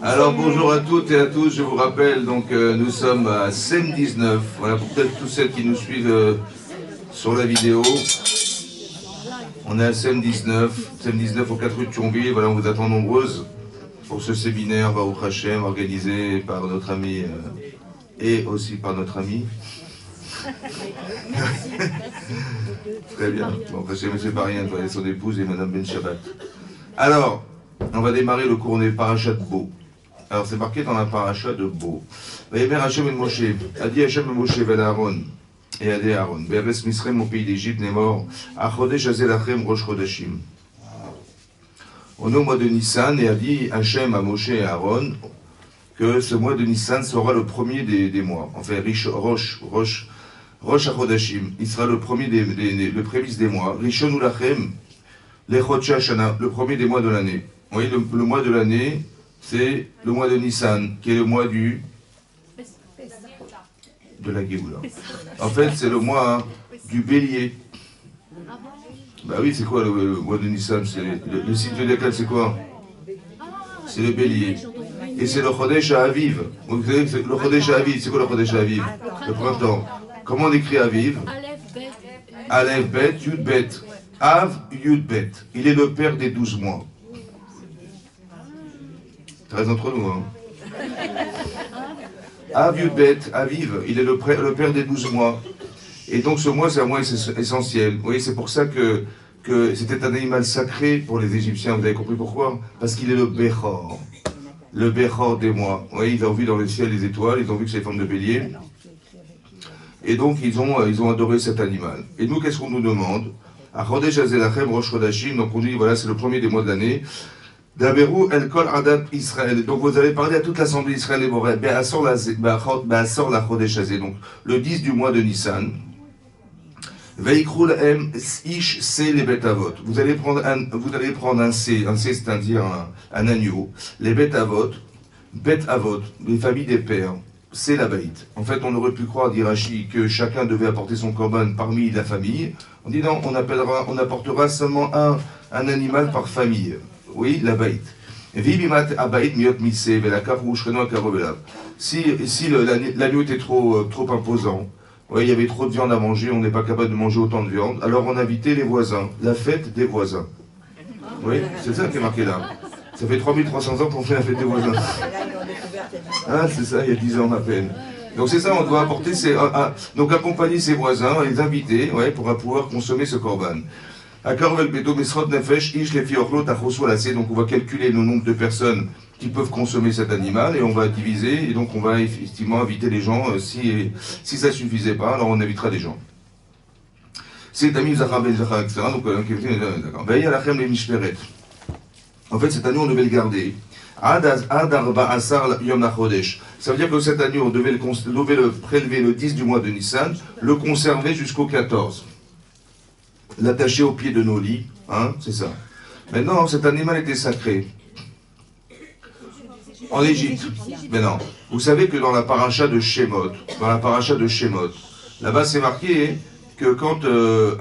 Alors bonjour à toutes et à tous, je vous rappelle, donc nous sommes à SEM 19, voilà pour peut-être tous celles qui nous suivent sur la vidéo. On est à SEM 19 aux 4 rues de Thionville, voilà on vous attend nombreuses pour ce séminaire Baruch Hashem organisé par notre ami et aussi par notre ami. Très bien, bon, chez M. Barien, son épouse et Mme Ben Shabbat. Alors, on va démarrer le cours des parachas de Bo. Alors c'est marqué dans la paracha de Bo. Vayemer Hashem et Moshe, a dit Hashem et Moshe vel Aaron, et a dit Aaron, Be'eretz Misraim au pays d'Égypte, n'est mort, à Chodesh Hazel Achem Rosh Chodashim. On est au mois de Nissan, et a dit Hashem à Moshe et à Aaron, que ce mois de Nissan sera le premier des mois. Enfin, Rosh HaChodashim, il sera le premier le prémice des mois. Rishon Ulachem, Lechot Shana, le premier des mois de l'année. Vous voyez, le mois de l'année, c'est le mois de Nissan, qui est le mois de la Géoula. En fait, c'est le mois du bélier. Bah oui, c'est quoi le mois de Nissan? Le site de laquelle c'est quoi? C'est le bélier. Et c'est le Chodesh Aviv. Vous savez, le Chodesh Aviv, c'est quoi le Chodesh Aviv? Le printemps. Comment on écrit Aviv? Aleph Bet, Yud Bet. Av, Yud Bet. Il est le père des 12 mois. Très entre nous, hein. Av, Yud Bet, Aviv, il est le père des 12 mois. Et donc ce mois, c'est un mois essentiel. Vous voyez, c'est pour ça que c'était un animal sacré pour les Égyptiens. Vous avez compris pourquoi? Parce qu'il est le Bechor. Le Bechor des mois. Vous voyez, ils ont vu dans le ciel les étoiles, ils ont vu que c'est les formes de bélier. Et donc, ils ont adoré cet animal. Et nous, qu'est-ce qu'on nous demande? À Chodesh Hazel Achem Rosh Chodashim, donc on dit, voilà, c'est le premier des mois de l'année. Daberu El Kol Adab Israël. Donc, vous allez parler à toute l'assemblée d'Israël et Morel. Be'asor la Chodesh Hazel. Donc, le 10 du mois de Nissan. Veikru Lahem Ish Se les Bet Avot. Vous allez prendre un C, c'est-à-dire un agneau. Les Bet Avot, les familles des pères. C'est la baït. En fait, on aurait pu croire, dit Rashi, que chacun devait apporter son korban parmi la famille. On dit non, on apportera seulement un animal par famille. Oui, la baït. Si l'agneau était trop imposant, ouais, il y avait trop de viande à manger, on n'est pas capable de manger autant de viande, alors on invitait les voisins, la fête des voisins. Oui, c'est ça qui est marqué là. Ça fait 3300 ans qu'on fait la fête des voisins. Ah, c'est ça, il y a 10 ans à peine. Donc c'est ça, on doit apporter, donc accompagner ses voisins, les inviter, ouais, pour pouvoir consommer ce korban. Donc on va calculer le nombre de personnes qui peuvent consommer cet animal et on va diviser, et donc on va effectivement inviter les gens, si ça ne suffisait pas, alors on invitera des gens. C'est Tamim Zachar Ben Zachar, etc. Donc, d'accord. En fait, cet agneau, on devait le garder. Ça veut dire que cet agneau, on devait le prélever le 10 du mois de Nissan, le conserver jusqu'au 14. L'attacher au pied de nos lits, hein, c'est ça. Maintenant, cet animal était sacré. En Égypte. Mais non. Vous savez que dans la paracha de Shemot, là-bas c'est marqué que quand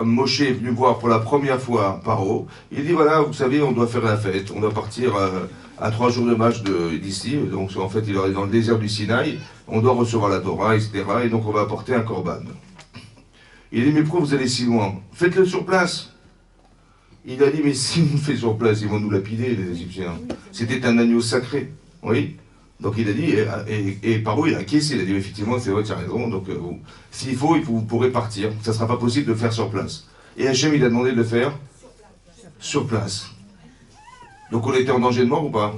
Moshe est venu voir pour la première fois Paro, il dit voilà, vous savez, on doit faire la fête, on doit partir à 3 jours de marche d'ici, donc en fait il est dans le désert du Sinaï, on doit recevoir la Torah, etc. Et donc on va apporter un korban. Il dit mais pourquoi vous allez si loin? Faites-le sur place. Il a dit mais si on le fait sur place, ils vont nous lapider les Égyptiens. C'était un agneau sacré, oui. Donc il a dit, et Paro il a acquiescé, il a dit effectivement c'est vrai, tu as raison, donc s'il faut, vous pourrez partir, ça ne sera pas possible de le faire sur place. Et Hachem il a demandé de le faire sur place. Donc on était en danger de mort ou pas?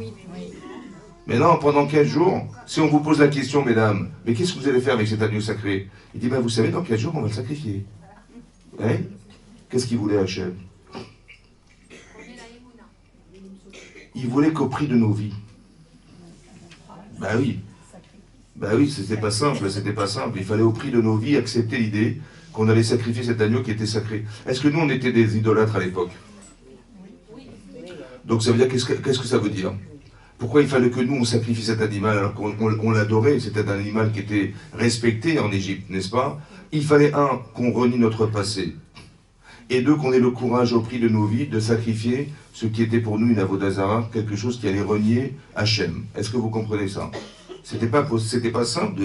Mais non, pendant 15 jours, si on vous pose la question, mesdames, mais qu'est-ce que vous allez faire avec cet agneau sacré? Il dit, ben vous savez, dans 15 jours on va le sacrifier. Hein? Qu'est-ce qu'il voulait Hachem? Il voulait qu'au prix de nos vies. Ben oui, c'était pas simple. Il fallait au prix de nos vies accepter l'idée qu'on allait sacrifier cet agneau qui était sacré. Est-ce que nous, on était des idolâtres à l'époque? Donc ça veut dire, qu'est-ce que ça veut dire? Pourquoi il fallait que nous, on sacrifie cet animal alors qu'on l'adorait? C'était un animal qui était respecté en Égypte, n'est-ce pas? Il fallait qu'on renie notre passé. Et deux, qu'on ait le courage au prix de nos vies de sacrifier ce qui était pour nous une avodazara, quelque chose qui allait renier Hachem. Est-ce que vous comprenez ça? C'était pas simple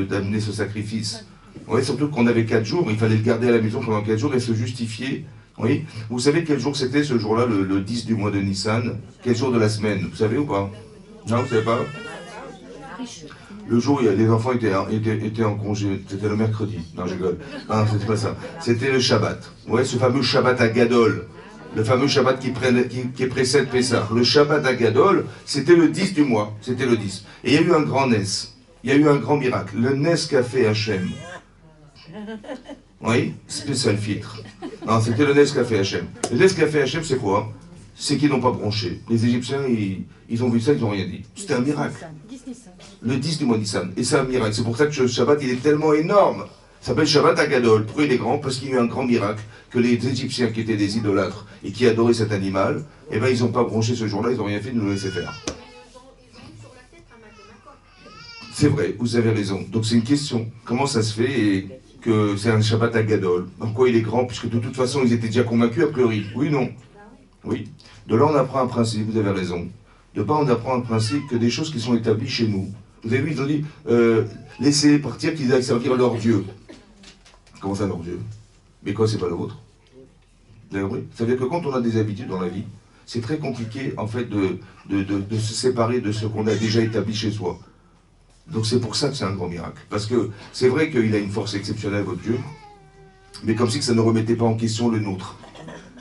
d'amener ce sacrifice. Ouais, surtout qu'on avait 4 jours, il fallait le garder à la maison pendant 4 jours et se justifier. Oui. Vous savez quel jour c'était ce jour-là, le 10 du mois de Nissan? Quel jour de la semaine? Vous savez ou pas? Non, vous savez pas? Le jour où les enfants étaient en congé, c'était le mercredi. Non, je rigole. Non, c'était pas ça. C'était le Shabbat. Ouais, ce fameux Shabbat à Gadol. Le fameux Shabbat qui précède Pessah. Le Shabbat à Gadol, c'était le 10 du mois. C'était le 10. Et il y a eu un grand Nes. Il y a eu un grand miracle. Le Nes qu'a fait Hachem. Oui, spécial filtre. Non, c'était le Nes qu'a fait Hachem. Le Nes qu'a fait Hachem, c'est quoi? C'est qu'ils n'ont pas bronché. Les Égyptiens, ils ont vu ça, ils n'ont rien dit. C'était un miracle. Le 10 du mois Nissan. Et c'est un miracle. C'est pour ça que le Shabbat, il est tellement énorme. Ça s'appelle Shabbat Agadol. Pourquoi il est grand? Parce qu'il y a eu un grand miracle, que les Égyptiens qui étaient des idolâtres et qui adoraient cet animal, eh ben ils n'ont pas bronché ce jour-là, ils n'ont rien fait de nous laisser faire. C'est vrai, vous avez raison. Donc c'est une question. Comment ça se fait que c'est un Shabbat Agadol? Pourquoi il est grand? Puisque de toute façon, ils étaient déjà convaincus a priori. Oui, non? Oui. De là, on apprend un principe, vous avez raison. De là, on apprend un principe que des choses qui sont établies chez nous. Vous avez vu, ils ont dit, laissez partir qu'ils aillent servir leur Dieu. Comment ça, leur Dieu? Mais quoi, c'est pas le vôtre? Vous avez compris? Ça veut dire que quand on a des habitudes dans la vie, c'est très compliqué, en fait, de se séparer de ce qu'on a déjà établi chez soi. Donc c'est pour ça que c'est un grand miracle. Parce que c'est vrai qu'il a une force exceptionnelle, votre Dieu, mais comme si que ça ne remettait pas en question le nôtre.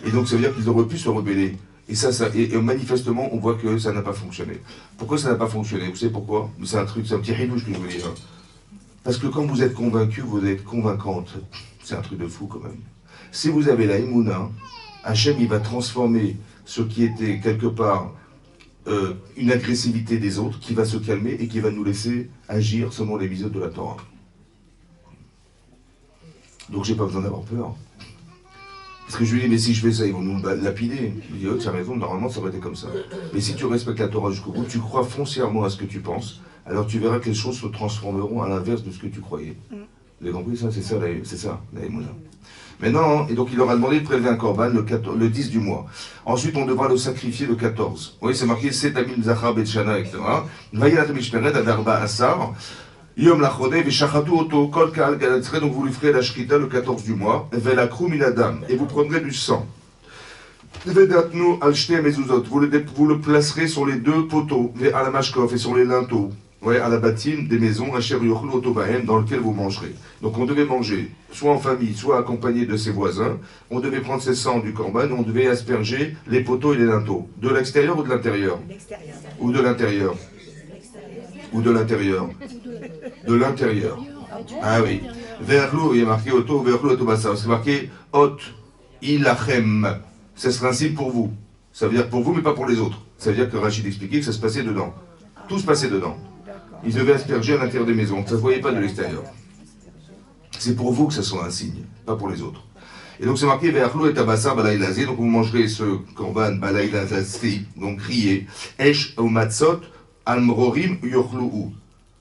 Et donc ça veut dire qu'ils auraient pu se rebeller. Et manifestement, on voit que ça n'a pas fonctionné. Pourquoi ça n'a pas fonctionné? Vous savez pourquoi? C'est un petit ridouche que je veux dire. Parce que quand vous êtes convaincu, vous êtes convaincante. C'est un truc de fou quand même. Si vous avez la Emouna, Hachem, il va transformer ce qui était quelque part une agressivité des autres, qui va se calmer et qui va nous laisser agir selon les visions de la Torah. Donc j'ai pas besoin d'avoir peur. Parce que je lui dis, mais si je fais ça, ils vont nous lapider. Je lui dis, oh, tu as raison, normalement ça aurait été comme ça. Mais si tu respectes la Torah jusqu'au bout, tu crois foncièrement à ce que tu penses, alors tu verras que les choses se transformeront à l'inverse de ce que tu croyais. Vous avez compris ça? C'est ça, la Emouna. Maintenant, et donc il leur a demandé de prélever un korban le 10 du mois. Ensuite, on devra le sacrifier le 14. Oui, c'est marqué, c'est Tamim Zachar Betchana, etc. Vayilat Mishperet Adarba Asar. Yom Lachode, Veshachatu Oto, Kol Kaal Galatzre, donc vous lui ferez la Shrita le 14 du mois, Velakru Minadam, et vous prendrez du sang. Vedatnu Alshte Mezuzot, vous le placerez sur les 2 poteaux, à la Mashkov et sur les linteaux, ouais, à la bâtine des maisons, Asher Yochlu Otobahem, dans lequel vous mangerez. Donc on devait manger, soit en famille, soit accompagné de ses voisins, on devait prendre ses sangs du korban, on devait asperger les poteaux et les linteaux. De l'extérieur ou de l'intérieur? Ou de l'intérieur? Ou de l'intérieur? De l'intérieur. Ah oui. Verlou, il est marqué Oto, Verlou, Otobassa. C'est marqué Ot, Ilachem. C'est ce principe pour vous. Ça veut dire pour vous, mais pas pour les autres. Ça veut dire que Rachid expliquait que ça se passait dedans. Tout se passait dedans. Ils devaient asperger à l'intérieur des maisons. Ça ne se voyait pas de l'extérieur. C'est pour vous que ça soit un signe, pas pour les autres. Et donc c'est marqué Verlou et Tabassa, Balaïlazé. Donc vous mangerez ce korban, Balaïlazé, donc crié. Esh ou Matzot, Almrorim, Yochlouou.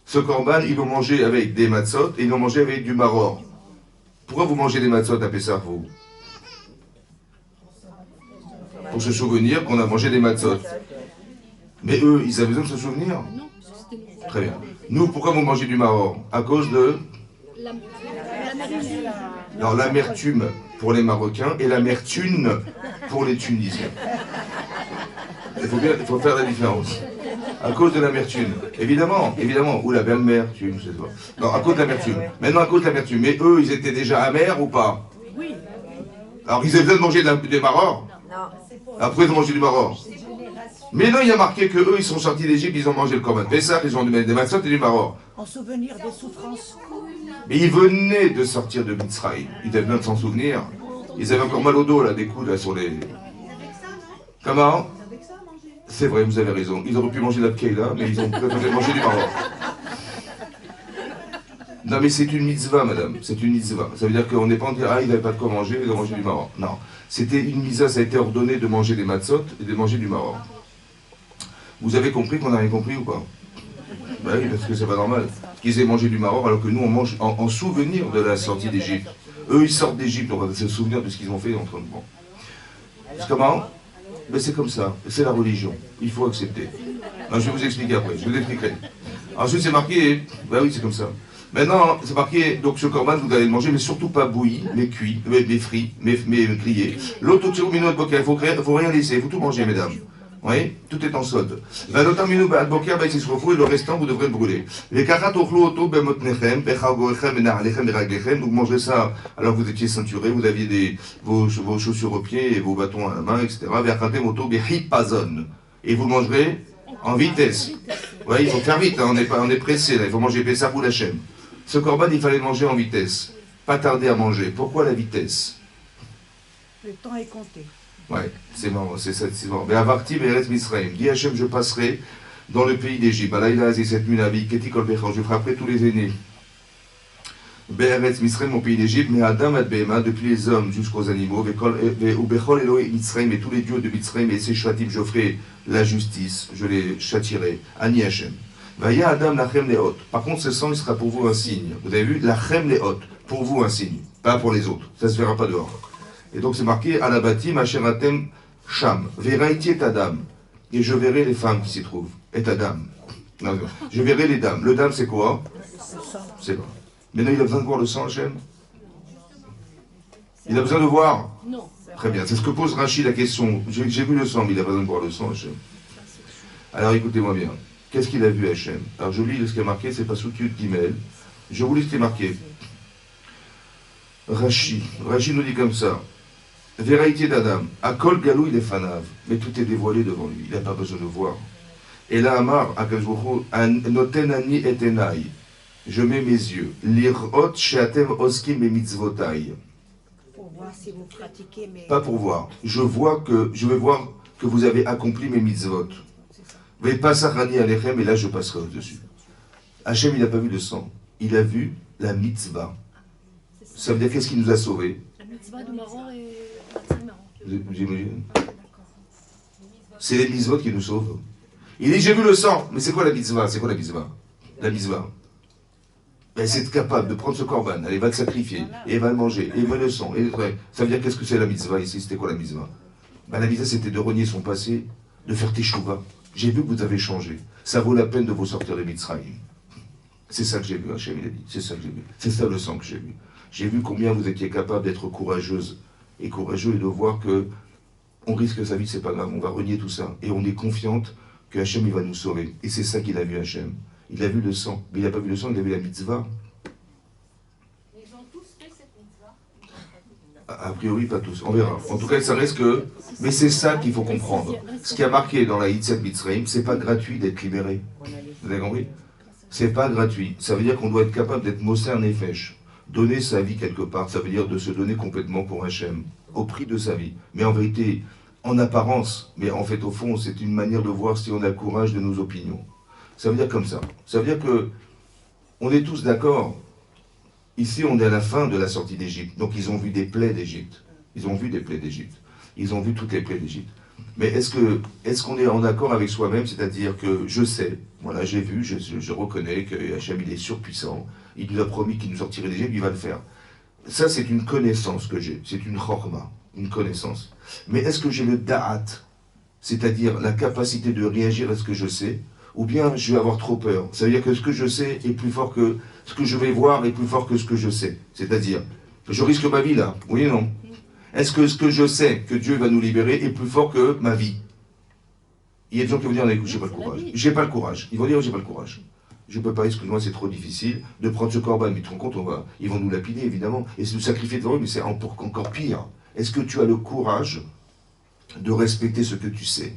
Ce korban, ils vont manger avec des matzot et ils vont manger avec du maror. Pourquoi vous mangez des matzot à Pessah, vous? Pour se souvenir qu'on a mangé des matzot. Mais eux, ils avaient besoin de se souvenir? Très bien. Nous, pourquoi vous mangez du maror? À cause de... Non, l'amertume pour les Marocains et l'amertume pour les Tunisiens. Il faut faire la différence. À cause de l'amertume. Évidemment, ou la belle-mère, je sais pas. Non, à cause de l'amertume. Maintenant, à cause de l'amertume. Mais eux, ils étaient déjà amers ou pas? Oui. Alors, ils avaient besoin de manger des marors? Non. Après, ils ont mangé du maror. Mais non, il y a marqué que eux, ils sont sortis d'Égypte, ils ont mangé le korban Pessah, ils ont des matzot et du maror. En souvenir des souffrances. Mais ils venaient de sortir de Mitzrayim. Ils avaient besoin de s'en souvenir. Ils avaient encore mal au dos, là, des coups, là, sur les... Comment? C'est vrai, vous avez raison. Ils auraient pu manger la pkeila, mais ils ont préféré manger du maror. Non, mais c'est une mitzvah, madame. C'est une mitzvah. Ça veut dire qu'on n'est pas en train de dire, ah, ils n'avaient pas de quoi manger, ils ont mangé du maror. Non. C'était une mitzvah, ça a été ordonné de manger des matzot et de manger du maror. Vous avez compris qu'on n'a rien compris ou pas? Ben oui, parce que c'est pas normal qu'ils aient mangé du maror alors que nous, on mange en souvenir de la sortie d'Égypte. Eux, ils sortent d'Égypte, on va se souvenir de ce qu'ils ont fait entre nous. Comment? Ben, c'est comme ça, c'est la religion, il faut accepter. Non, je vais vous expliquer après, je vous expliquerai. Ensuite, c'est marqué, ben oui, c'est comme ça. Maintenant, c'est marqué, donc ce corban, vous allez le manger, mais surtout pas bouilli, mais cuit, mais frit, mais grillé. L'autre, il ne faut rien laisser, il faut tout manger, mesdames. Oui, tout est en solde. Et le restant, vous devrez le brûler. Les donc mangez ça alors que vous étiez ceinturé, vous aviez vos chaussures aux pieds et vos bâtons à la main, etc. Et vous mangerez en vitesse. Oui, il faut faire vite, hein, on est pressé, là, il faut manger Pessah ou la Hachem. Ce corban, il fallait le manger en vitesse. Pas tarder à manger. Pourquoi la vitesse? Le temps est compté. Ouais, c'est marrant, c'est ça, c'est marrant. Mais Avarti, Be'eretz Misraim. Dit Hachem, je passerai dans le pays d'Égypte. Alayla, c'est cette nuit, la vie, Keti Kol Bechor. Je frapperai tous les aînés. Be'eretz Misraim, mon pays d'Égypte, mais Adam ad Behema, depuis les hommes jusqu'aux animaux, ou Bechol Eloé Misraim, et tous les dieux de Misraim, et ces châtim, je ferai la justice, je les châtirai. Ani Hachem. Vaya Adam lachem leot. Par contre, ce sang, il sera pour vous un signe. Vous avez vu? Lachem leot. Pour vous un signe. Pas pour les autres. Ça ne se verra pas dehors. Et donc c'est marqué à la bâtime, Hacheratem Sham. Veraiti et Adam. Et je verrai les femmes qui s'y trouvent. Et Adam. Non, je verrai les dames. Le dame, c'est quoi? C'est pas. Maintenant, il a besoin de voir le sang, Hachem? Il a besoin de voir? Non. Très bien. C'est ce que pose Rachid la question. J'ai vu le sang, mais il a besoin de voir le sang, Hachem. Alors écoutez-moi bien. Qu'est-ce qu'il a vu, Hachem? Alors je lis ce qui est marqué, c'est pas sous Yud Gimel. Je vous lis ce qui est marqué. Rachid nous dit comme ça. Vérité d'Adam, Akol Galou il est fanav, mais tout est dévoilé devant lui, il n'a pas besoin de voir. Et là, Amar, Notenani et Enai, je mets mes yeux, Lirot Sheatem Oskim et Mitzvotai. Pour voir si vous pratiquez, mais. Pas pour voir, je vais voir que vous avez accompli mes mitzvot. Mais pas Sachani Alechem, et là je passerai au-dessus. Hachem, il n'a pas vu le sang, il a vu la mitzvah. Ça veut dire qu'est-ce qui nous a sauvés? La mitzvah de Maror et J'imagine. C'est les mitzvot qui nous sauvent. Il dit j'ai vu le sang, mais c'est quoi la mitzvah? C'est quoi la mitzvah? La mitzvah. Ben, c'est être capable de prendre ce korban, elle va le sacrifier, et elle va le manger, et elle va le sang. Et ça veut dire qu'est-ce que c'est la mitzvah ici? C'était quoi la mitzvah? Ben, la mitzvah c'était de renier son passé, de faire teshuva. J'ai vu que vous avez changé. Ça vaut la peine de vous sortir de Mitzrayim. C'est ça que j'ai vu, Hachem, il a dit. C'est ça que j'ai vu. C'est ça le sang que j'ai vu. J'ai vu combien vous étiez capable d'être courageuse et courageux et de voir que on risque sa vie, c'est pas grave, on va renier tout ça. Et on est confiante que Hachem, il va nous sauver. Et c'est ça qu'il a vu, Hachem. Il a vu le sang. Mais il n'a pas vu le sang, il a vu la mitzvah. Ils ont tous fait cette mitzvah? A priori, pas tous. On verra. En tout cas, ça reste que... Mais c'est ça qu'il faut comprendre. Ce qui a marqué dans la Yitzhak Mitzrayim, c'est pas gratuit d'être libéré. Vous avez compris? C'est pas gratuit. Ça veut dire qu'on doit être capable d'être Moser Nefesh. Donner sa vie quelque part, ça veut dire de se donner complètement pour Hachem, au prix de sa vie. Mais en vérité, en apparence, mais en fait au fond, c'est une manière de voir si on a le courage de nos opinions. Ça veut dire comme ça. Ça veut dire que on est tous d'accord. Ici, on est à la fin de la sortie d'Égypte. Donc ils ont vu des plaies d'Égypte. Ils ont vu des plaies d'Égypte. Ils ont vu toutes les plaies d'Égypte. Mais est-ce qu'on est en accord avec soi-même? C'est-à-dire que je sais, voilà, j'ai vu, je reconnais que Hachem, il est surpuissant. Il nous a promis qu'il nous sortirait d'Égypte, il va le faire. Ça, c'est une connaissance que j'ai. C'est une chorma, une connaissance. Mais est-ce que j'ai le da'at, c'est-à-dire la capacité de réagir à ce que je sais, ou bien je vais avoir trop peur? Ça veut dire que ce que je sais est plus fort que ce que je vais voir, est plus fort que ce que je sais. C'est-à-dire, je risque ma vie là, oui ou non? Est-ce que ce que je sais, que Dieu va nous libérer, est plus fort que ma vie? Il y a des gens qui vont dire, j'ai pas le courage. J'ai pas le courage. Ils vont dire, j'ai pas le courage. Je ne peux pas, excuse-moi, c'est trop difficile de prendre ce corban. Mais tu te rends compte, ils vont nous lapider, évidemment. Et c'est nous sacrifier devant eux, mais c'est encore pire. Est-ce que tu as le courage de respecter ce que tu sais?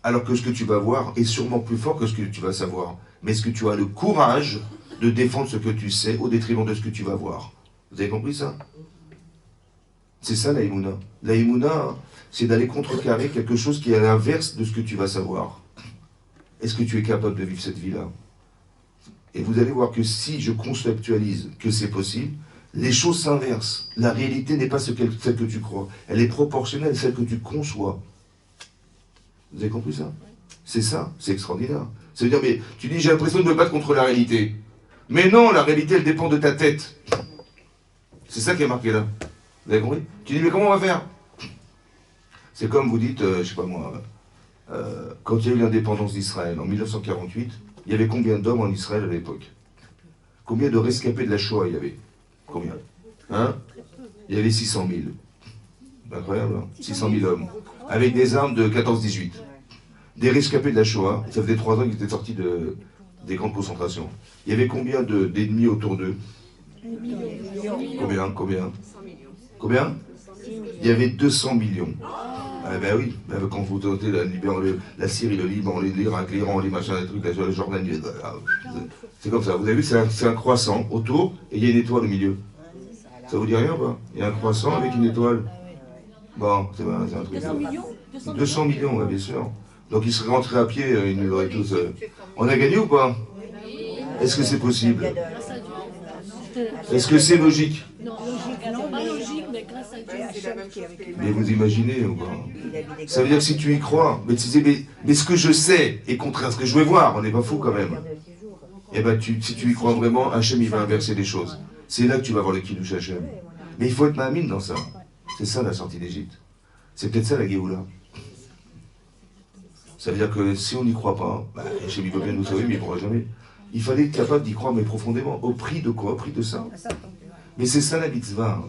Alors que ce que tu vas voir est sûrement plus fort que ce que tu vas savoir. Mais est-ce que tu as le courage de défendre ce que tu sais au détriment de ce que tu vas voir? Vous avez compris ça? C'est ça la Emouna. La Emouna, c'est d'aller contrecarrer quelque chose qui est à l'inverse de ce que tu vas savoir. Est-ce que tu es capable de vivre cette vie-là? Et vous allez voir que si je conceptualise que c'est possible, les choses s'inversent. La réalité n'est pas celle que tu crois. Elle est proportionnelle à celle que tu conçois. Vous avez compris ça? C'est ça, c'est extraordinaire. Ça veut dire, mais tu dis, j'ai l'impression de me battre contre la réalité. Mais non, la réalité, elle dépend de ta tête. C'est ça qui est marqué là. Vous avez compris? Tu dis, mais comment on va faire? C'est comme vous dites, je sais pas moi, quand il y a eu l'indépendance d'Israël en 1948, il y avait combien d'hommes en Israël à l'époque? Combien de rescapés de la Shoah il y avait? Combien? Hein? Il y avait 600 000. Incroyable, hein? 600 000 hommes. Avec des armes de 14-18. Des rescapés de la Shoah, ça faisait 3 ans qu'ils étaient sortis des camps de concentration. Il y avait combien d'ennemis autour d'eux? Combien? Il y avait 200 millions. Ah ben oui, quand vous tentez la Syrie, le Liban, l'Irak, l'Iran, les machins, les trucs, la Jordanie, c'est comme ça. Vous avez vu, c'est un croissant autour et il y a une étoile au milieu. Ça vous dit rien ou pas? Il y a un croissant avec une étoile. Bon, c'est un truc. 200 millions, ouais, bien sûr. Donc ils seraient rentrés à pied, ils nous auraient tous... On a gagné ou pas? Est-ce que c'est possible? Est-ce que c'est logique? Non, pas logique, mais grâce à Dieu. Mais vous imaginez ou pas? Ça veut dire que si tu y crois, mais tu disais, mais ce que je sais est contraire à ce que je vais voir, on n'est pas fou quand même. Eh ben, si tu y crois vraiment, Hachem il va inverser les choses. C'est là que tu vas voir le Kiddush Hachem. Mais il faut être ma'amine dans ça. C'est ça la sortie d'Égypte. C'est peut-être ça la Géoula. Ça veut dire que si on n'y croit pas, Hachem il veut bien nous sauver, mais il ne pourra jamais. Il fallait être capable d'y croire, mais profondément. Au prix de quoi? Au prix de ça. Mais c'est ça la mitzvah.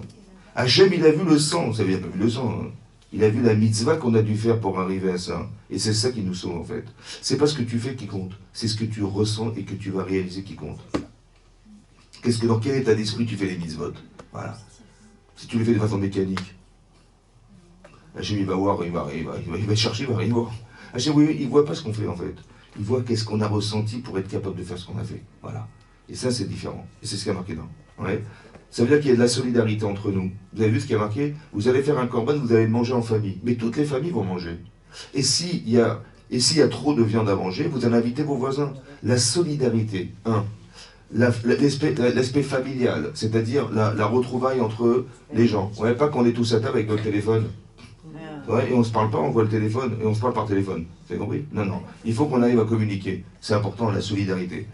Hachem, il a vu le sang. Vous savez, il n'a pas vu le sang. Hein. Il a vu la mitzvah qu'on a dû faire pour arriver à ça. Et c'est ça qui nous sauve, en fait. C'est pas ce que tu fais qui compte. C'est ce que tu ressens et que tu vas réaliser qui compte. Dans quel état d'esprit tu fais les mitzvot? Voilà. Si tu les fais de façon mécanique, Hachem, il va voir, il va chercher, il va rien voir. Hachem, oui, il ne voit pas ce qu'on fait, en fait. Il voit qu'est-ce qu'on a ressenti pour être capable de faire ce qu'on a fait. Voilà. Et ça, c'est différent. Et c'est ce qui a marqué là. Ouais. Ça veut dire qu'il y a de la solidarité entre nous. Vous avez vu ce qui a marqué? Vous allez faire un korban, vous allez manger en famille. Mais toutes les familles vont manger. Et s'il y a trop de viande à manger, vous en invitez vos voisins. La solidarité, l'aspect familial, c'est-à-dire la retrouvaille entre les gens. On ne pas qu'on est tous à table avec notre téléphone. Ouais, et on ne se parle pas, on voit le téléphone, et on se parle par téléphone. Vous avez compris? Non, non. Il faut qu'on arrive à communiquer. C'est important, la solidarité.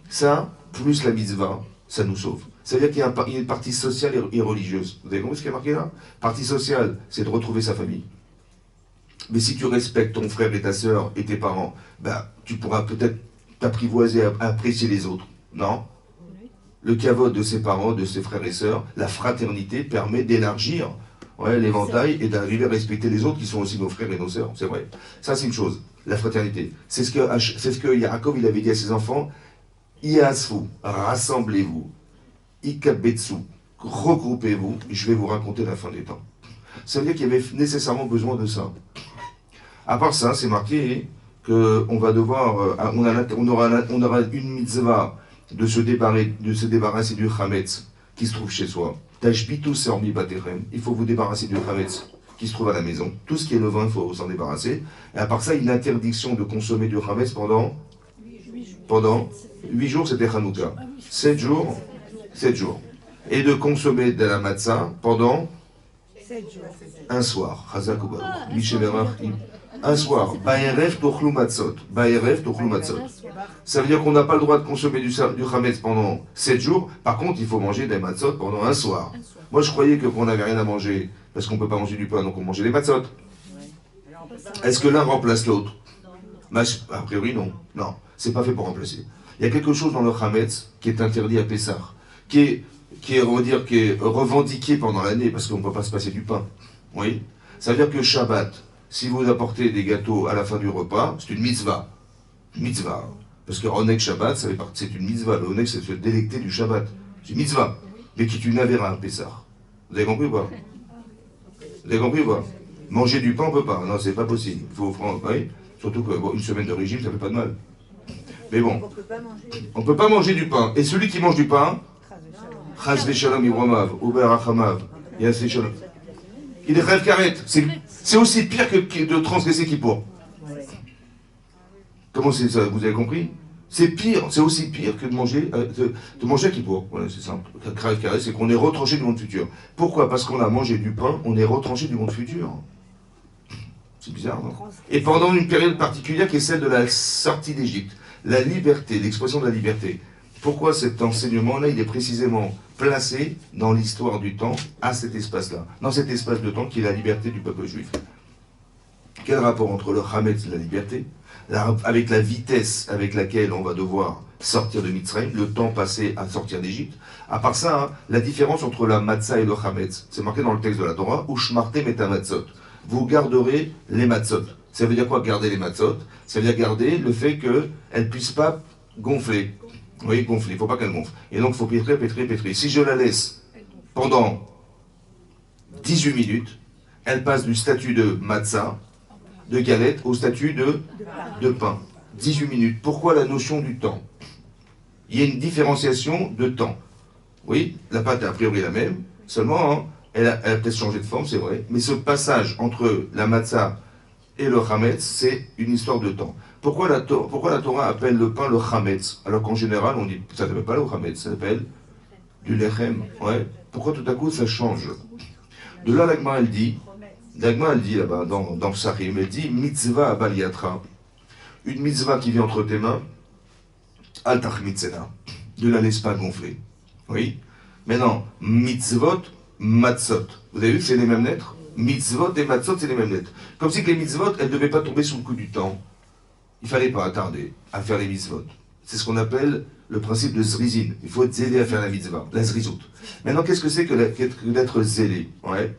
Ça, plus la mitzvah, ça nous sauve. C'est-à-dire qu'il y a une partie sociale et religieuse. Vous avez compris ce qui est marqué là? Partie sociale, c'est de retrouver sa famille. Mais si tu respectes ton frère et ta sœur et tes parents, tu pourras peut-être t'apprivoiser à apprécier les autres. Non? Le kavod de ses parents, de ses frères et sœurs, la fraternité permet d'élargir l'éventail et d'arriver à respecter les autres qui sont aussi nos frères et nos sœurs. C'est vrai. Ça, c'est une chose. La fraternité. C'est ce que Yaakov il avait dit à ses enfants. Iasfu, rassemblez-vous. Ikabetsu, regroupez-vous. Je vais vous raconter la fin des temps. Ça veut dire qu'il y avait nécessairement besoin de ça. À part ça, c'est marqué qu'on va devoir, on aura une mitzvah de se débarrasser du chametz qui se trouve chez soi. Tashbitu sermi baterem. Il faut vous débarrasser du chametz qui se trouve à la maison. Tout ce qui est levain, il faut s'en débarrasser. Et à part ça, une interdiction de consommer du chametz pendant 8 jours, c'était Hanouka. 7 jours. Et de consommer de la matzah pendant un soir. Un soir. Ba'erev tochlu matzot. Ça veut dire qu'on n'a pas le droit de consommer du chametz pendant 7 jours. Par contre, il faut manger des matzot pendant un soir. Moi, je croyais qu'on n'avait rien à manger parce qu'on ne peut pas manger du pain, donc on mangeait des matzot. Est-ce que l'un remplace l'autre? A priori, non. Non, c'est pas fait pour remplacer. Il y a quelque chose dans le chametz qui est interdit à Pessah, qui est revendiqué pendant l'année parce qu'on ne peut pas se passer du pain. Oui. Ça veut dire que Shabbat, si vous apportez des gâteaux à la fin du repas, c'est une mitzvah. Mitzvah. Parce que Oneg Shabbat, c'est une mitzvah. Le Oneg, c'est se délecter du Shabbat. C'est une mitzvah. Mais qui est une avéra à Pessah. Vous avez compris ou pas? Vous avez compris ou pas? Manger du pain, on ne peut pas. Non, c'est pas possible. Il faut prendre. Oui. Surtout qu'une semaine de régime, ça ne fait pas de mal. Mais bon. On ne peut pas manger du pain. Et celui qui mange du pain, Chaz v'shalom ibramav, uber achamav, yas v'shalom. Il est rêve karet. C'est aussi pire que de transgresser Kippour. Comment c'est ça? Vous avez compris? C'est pire, c'est aussi pire que de manger Kippour. Voilà, c'est simple. Rêve karet, c'est qu'on est retranché du monde futur. Pourquoi? Parce qu'on a mangé du pain, on est retranché du monde futur. C'est bizarre, non? Et pendant une période particulière qui est celle de la sortie d'Égypte. La liberté, l'expression de la liberté. Pourquoi cet enseignement-là, il est précisément placé dans l'histoire du temps, à cet espace-là, dans cet espace de temps qui est la liberté du peuple juif. Quel rapport entre le Hametz et la liberté, avec la vitesse avec laquelle on va devoir sortir de Mitzrayim, le temps passé à sortir d'Égypte. À part ça, hein, la différence entre la matzah et le Hametz, c'est marqué dans le texte de la Torah, Ushmartem et matzot. Vous garderez les matzot. Ça veut dire quoi, garder les matzot? Ça veut dire garder le fait qu'elles ne puissent pas gonfler. Oui, gonfler, il ne faut pas qu'elles gonflent. Et donc, il faut pétrir. Si je la laisse pendant 18 minutes, elle passe du statut de matzah, de galette, au statut de pain. 18 minutes. Pourquoi la notion du temps? Il y a une différenciation de temps. Oui, la pâte est a priori la même, seulement hein, elle a peut-être changé de forme, c'est vrai, mais ce passage entre la matzah et le chametz, c'est une histoire de temps. Pourquoi la Torah appelle le pain le chametz, alors qu'en général, on dit, ça ne s'appelle pas le chametz, ça s'appelle du lechem. Ouais. Pourquoi tout à coup ça change? De là, l'Agma, elle dit là-bas, dans Psachim, elle dit, mitzvah abaliatra, une mitzvah qui vient entre tes mains, al tachmitzena, ne la laisse pas gonfler. Oui. Maintenant, mitzvot, matzot. Vous avez vu que c'est les mêmes lettres? Mitzvot et matzot, c'est les mêmes lettres. Comme si que les mitzvot, elles ne devaient pas tomber sous le coup du temps. Il ne fallait pas attarder à faire les mitzvot. C'est ce qu'on appelle le principe de zrizin. Il faut être zélé à faire la mitzvah, la zrizout. Maintenant, qu'est-ce que c'est que d'être zélé? Ouais.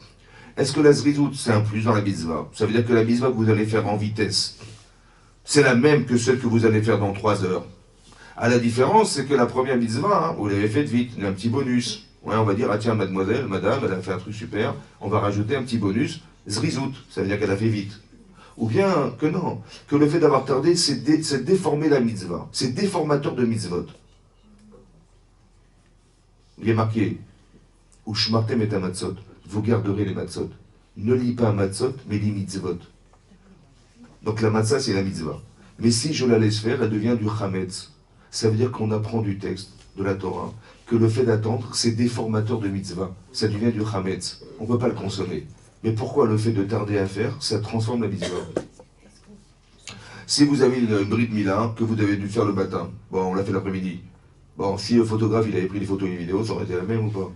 Est-ce que la zrizout, c'est un plus dans la mitzvah? Ça veut dire que la mitzvah que vous allez faire en vitesse, c'est la même que celle que vous allez faire dans 3 heures. À la différence, c'est que la première mitzvah, hein, vous l'avez faite vite, il y a un petit bonus. Ouais, on va dire, ah tiens, mademoiselle, madame, elle a fait un truc super, on va rajouter un petit bonus, zrizout, ça veut dire qu'elle a fait vite. Ou bien que non, que le fait d'avoir tardé, c'est déformer la mitzvah, c'est déformateur de mitzvot. Il est marqué, ou shmartem et matzot, vous garderez les matzot. Ne lis pas matzot, mais lis mitzvot. Donc la matzah, c'est la mitzvah. Mais si je la laisse faire, elle devient du chametz. Ça veut dire qu'on apprend du texte de la Torah que le fait d'attendre, c'est déformateur de mitzvah. Ça devient du chametz. On ne peut pas le consommer. Mais pourquoi le fait de tarder à faire, ça transforme la mitzvah? Si vous avez une brit mila que vous avez dû faire le matin, bon, on l'a fait l'après-midi. Bon, si le photographe il avait pris des photos et des vidéos, ça aurait été la même ou pas?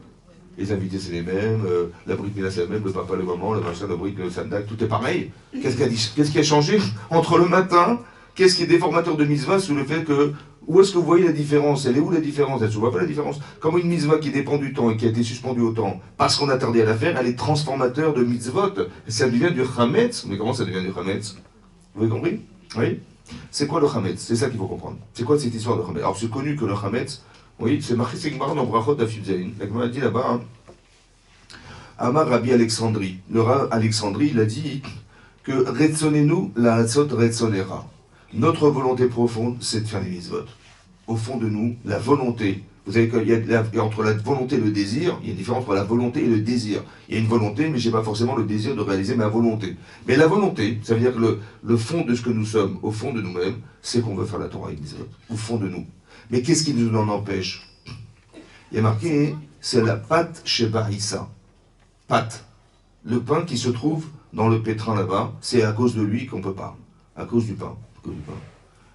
Les invités c'est les mêmes, la brit mila c'est la même, le papa, le maman, le machin, le brit, le sandak, tout est pareil. Qu'est-ce qui a changé entre le matin? Qu'est-ce qui est déformateur de mitzvah sous le fait que... Où est-ce que vous voyez la différence? Elle est où la différence? Elle ne se voit pas la différence. Comme une mitzvah qui dépend du temps et qui a été suspendue au temps, parce qu'on a tardé à la faire, elle est transformateur de mitzvot. Ça devient du chametz. Mais comment ça devient du chametz? Vous avez compris? Oui. C'est quoi le chametz? C'est ça qu'il faut comprendre. C'est quoi cette histoire de chametz? Alors c'est connu que le chametz, oui, c'est marqué Sigmar dans Brachot d'Afibzaïn. La Gemara dit là-bas, hein, Amar Rabbi Alexandrie. Le Rav Alexandrie, il a dit que Retsonenu la Hatzot Retsonera. Notre volonté profonde, c'est de faire les mitzvot. Au fond de nous, la volonté. Vous savez qu'il y a entre la volonté et le désir, il y a une différence entre la volonté et le désir. Il y a une volonté, mais je n'ai pas forcément le désir de réaliser ma volonté. Mais la volonté, ça veut dire que le fond de ce que nous sommes, au fond de nous-mêmes, c'est qu'on veut faire la Torah et les mitzvot. Au fond de nous. Mais qu'est-ce qui nous en empêche? Il y a marqué, c'est la pâte chez Barissa. Pâte. Le pain qui se trouve dans le pétrin là-bas, c'est à cause de lui qu'on ne peut pas. À cause du pain.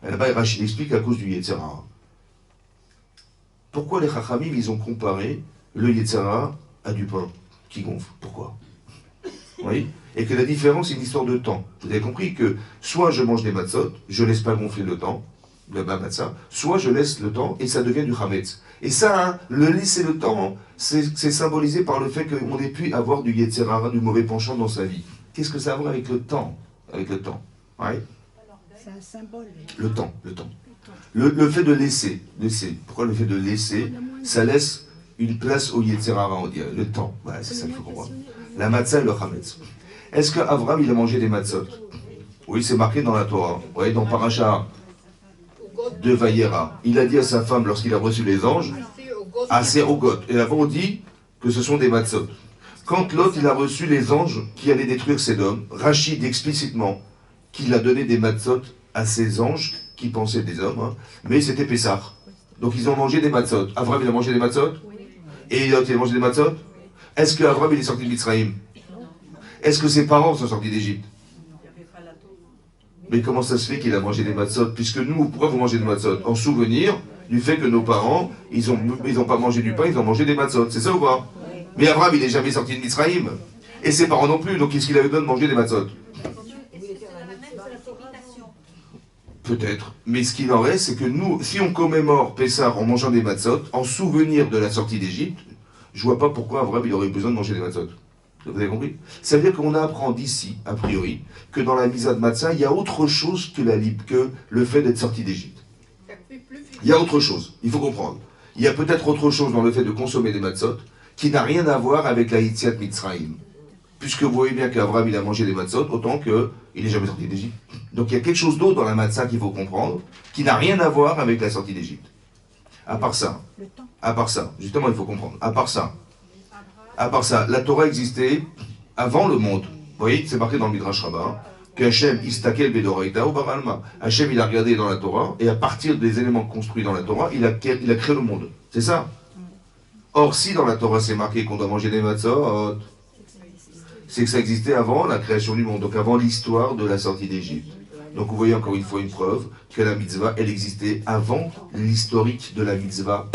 Et là-bas, Rachid explique à cause du Yetzirah. Pourquoi les Chachamim, ils ont comparé le Yetzirah à du pain qui gonfle? Pourquoi? Oui. Et que la différence, c'est une histoire de temps. Vous avez compris que soit je mange des matzot, je ne laisse pas gonfler le temps, le matzah, soit je laisse le temps et ça devient du chametz. Et ça, hein, le laisser le temps, c'est symbolisé par le fait qu'on ait pu avoir du Yetzirah, du mauvais penchant dans sa vie. Qu'est-ce que ça a à voir avec le temps? Avec le temps. Ouais. C'est un symbole. Le temps. Le fait de laisser. Pourquoi le fait de laisser? Ça laisse une place au Yetzirah, on dirait. Le temps. Voilà, c'est ça qu'il faut comprendre. La matzah et le chametz. Est-ce qu'Avram, il a mangé des matzot? Oui, c'est marqué dans la Torah. Vous voyez, dans Paracha de Vayera. Il a dit à sa femme, lorsqu'il a reçu les anges, assez au Got. Et là-bas, on dit que ce sont des matzot. Quand Lot, il a reçu les anges qui allaient détruire Sédom, Rachid explicitement qu'il a donné des matzot à ces anges qui pensaient des hommes, hein, mais c'était Pessah. Donc ils ont mangé des matzot. Avram, il a mangé des matzot? Et Lot, il a mangé des matzot? Est-ce qu'Avram, il est sorti de Mitzrayim? Est-ce que ses parents sont sortis d'Égypte? Mais comment ça se fait qu'il a mangé des matzot? Puisque nous, pourquoi vous mangez des matzot? En souvenir du fait que nos parents, ils ont pas mangé du pain, ils ont mangé des matzot. C'est ça ou pas? Mais Abraham, il n'est jamais sorti de Mitzrayim. Et ses parents non plus. Donc qu'est-ce qu'il avait besoin de manger des matzot? Peut-être. Mais ce qu'il en reste, c'est que nous, si on commémore Pessah en mangeant des matzot, en souvenir de la sortie d'Égypte, je vois pas pourquoi Abraham il aurait besoin de manger des matzot. Vous avez compris? Ça veut dire qu'on apprend d'ici, a priori, que dans la misa de matzah, il y a autre chose que le fait d'être sorti d'Égypte. Il y a autre chose, il faut comprendre. Il y a peut-être autre chose dans le fait de consommer des matzot qui n'a rien à voir avec la Yetziat Mitzrayim. Puisque vous voyez bien qu'Abraham il a mangé des matzot autant qu'il n'est jamais sorti d'Égypte. Donc il y a quelque chose d'autre dans la matzah qu'il faut comprendre qui n'a rien à voir avec la sortie d'Égypte. À part ça, justement il faut comprendre, à part ça, la Torah existait avant le monde. Vous voyez, c'est marqué dans le Midrash Rabbah, que Hachem istakel bedoraita ou baralma. Hachem il a regardé dans la Torah, et à partir des éléments construits dans la Torah, il a créé le monde. C'est ça. Or, si dans la Torah c'est marqué qu'on doit manger des matzot, c'est que ça existait avant la création du monde, donc avant l'histoire de la sortie d'Égypte. Donc vous voyez encore une fois une preuve que la mitzvah, elle existait avant l'historique de la mitzvah.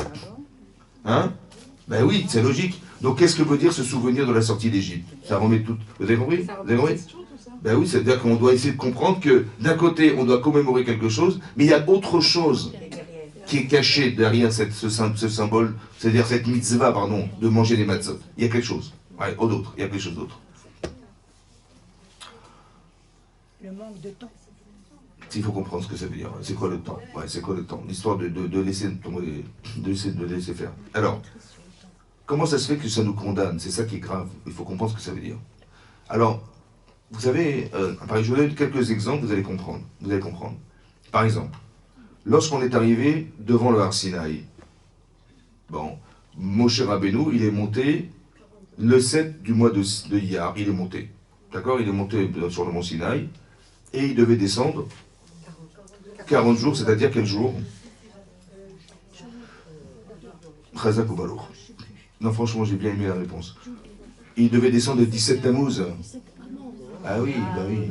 Hein? Ben oui, c'est logique. Donc qu'est-ce que veut dire ce souvenir de la sortie d'Égypte? Ça remet tout. Vous avez compris? Vous avez compris? Ben oui, c'est-à-dire qu'on doit essayer de comprendre que d'un côté, on doit commémorer quelque chose, mais il y a autre chose qui est caché derrière ce symbole, c'est-à-dire cette mitzvah, pardon, de manger des matzot. Il y a quelque chose. Ouais, il y a quelque chose d'autre. Le manque de temps. Il faut comprendre ce que ça veut dire. C'est quoi le temps? Ouais, c'est quoi le temps? L'histoire de laisser tomber, de laisser faire. Alors, comment ça se fait que ça nous condamne? C'est ça qui est grave. Il faut comprendre ce que ça veut dire. Alors, vous savez, je vous donne quelques exemples, vous allez comprendre. Vous allez comprendre. Par exemple, lorsqu'on est arrivé devant le Har Sinaï, bon, Moshe Rabbeinu, il est monté le 7 du mois de Iyar, il est monté. D'accord? Il est monté sur le mont Sinaï, et il devait descendre 40 jours, c'est-à-dire quel jour? Chazak ou Balour. Non, franchement, j'ai bien aimé la réponse. Il devait descendre le 17 Tammuz. Ah oui, bah oui.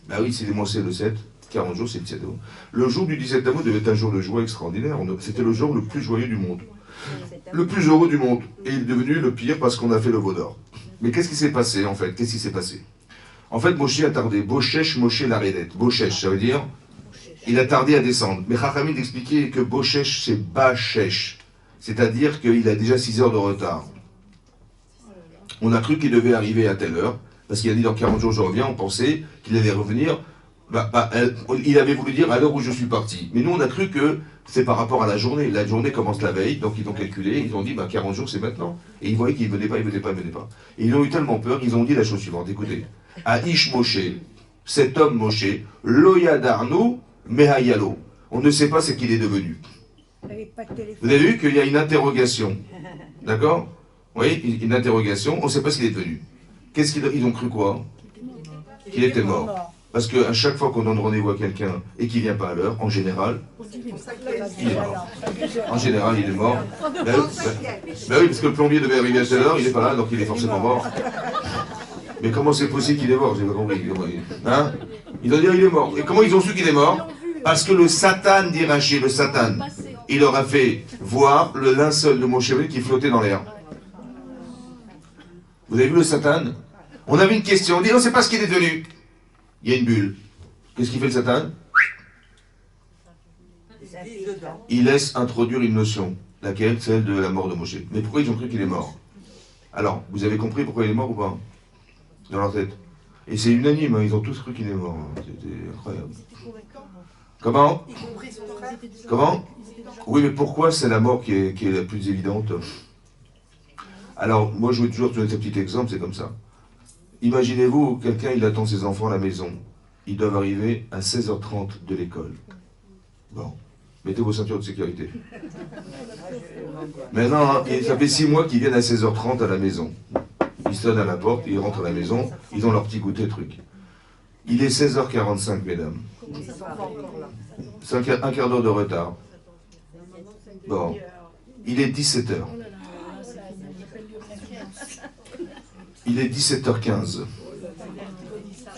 Bah oui, c'est le 7. 40 jours, c'est le 17 Tammuz. Le jour du 17 Tammuz devait être un jour de joie extraordinaire. C'était le jour le plus joyeux du monde. Le plus heureux du monde. Et il est devenu le pire parce qu'on a fait le veau d'or. Mais qu'est-ce qui s'est passé, en fait? Qu'est-ce qui s'est passé? En fait, Moshe a tardé. Boshesh, Moshe Laredet. Boshesh, ça veut dire, il a tardé à descendre. Mais Chachamim expliquait que Boshesh, c'est Bachesh. C'est-à-dire qu'il a déjà 6 heures de retard. On a cru qu'il devait arriver à telle heure, parce qu'il a dit dans 40 jours je reviens, on pensait qu'il allait revenir. Il avait voulu dire à l'heure où je suis parti. Mais nous, on a cru que c'est par rapport à la journée. La journée commence la veille, donc ils ont calculé, ils ont dit 40 jours c'est maintenant. Et ils voyaient qu'il ne venait pas. Et ils ont eu tellement peur qu'ils ont dit la chose suivante. Écoutez, Aish Moshe, cet homme Moshe, Loyadarno Mehayalo. On ne sait pas ce qu'il est devenu. Vous avez vu qu'il y a une interrogation. D'accord? Oui, une interrogation, on ne sait pas ce qu'il est devenu. Qu'est-ce qu'ils ont cru quoi? Qu'il était mort. Parce qu'à chaque fois qu'on donne rendez-vous à quelqu'un et qu'il ne vient pas à l'heure, en général, il est mort. En général, il est mort. Ben oui, parce que le plombier devait arriver à telle heure, il n'est pas là, donc il est forcément mort. Mais comment c'est possible qu'il est mort? J'ai pas compris. Hein? Ils ont dit il est mort. Et comment ils ont su qu'il est mort? Parce que le Satan d'Iraché, le Satan, il leur a fait voir le linceul de Moshe qui flottait dans l'air. Vous avez vu le Satan? On avait une question, on dit on ne sait pas ce qu'il est devenu. Il y a une bulle. Qu'est-ce qu'il fait le Satan? Il laisse introduire une notion. Laquelle? Celle de la mort de Moshe. Mais pourquoi ils ont cru qu'il est mort? Alors, vous avez compris pourquoi il est mort ou pas? Dans leur tête. Et c'est unanime, hein, ils ont tous cru qu'il est mort. C'était incroyable. Comment? Comment? Oui, mais pourquoi c'est la mort qui est la plus évidente? Alors, moi je vais toujours donner ce petit exemple, c'est comme ça. Imaginez-vous, quelqu'un il attend ses enfants à la maison. Ils doivent arriver à 16h30 de l'école. Bon, mettez vos ceintures de sécurité. Maintenant, hein, ça fait 6 mois qu'ils viennent à 16h30 à la maison. Ils sonnent à la porte, ils rentrent à la maison, ils ont leur petit goûter truc. Il est 16h45, mesdames. C'est un quart d'heure de retard. Bon, il est 17h. Il est 17h15.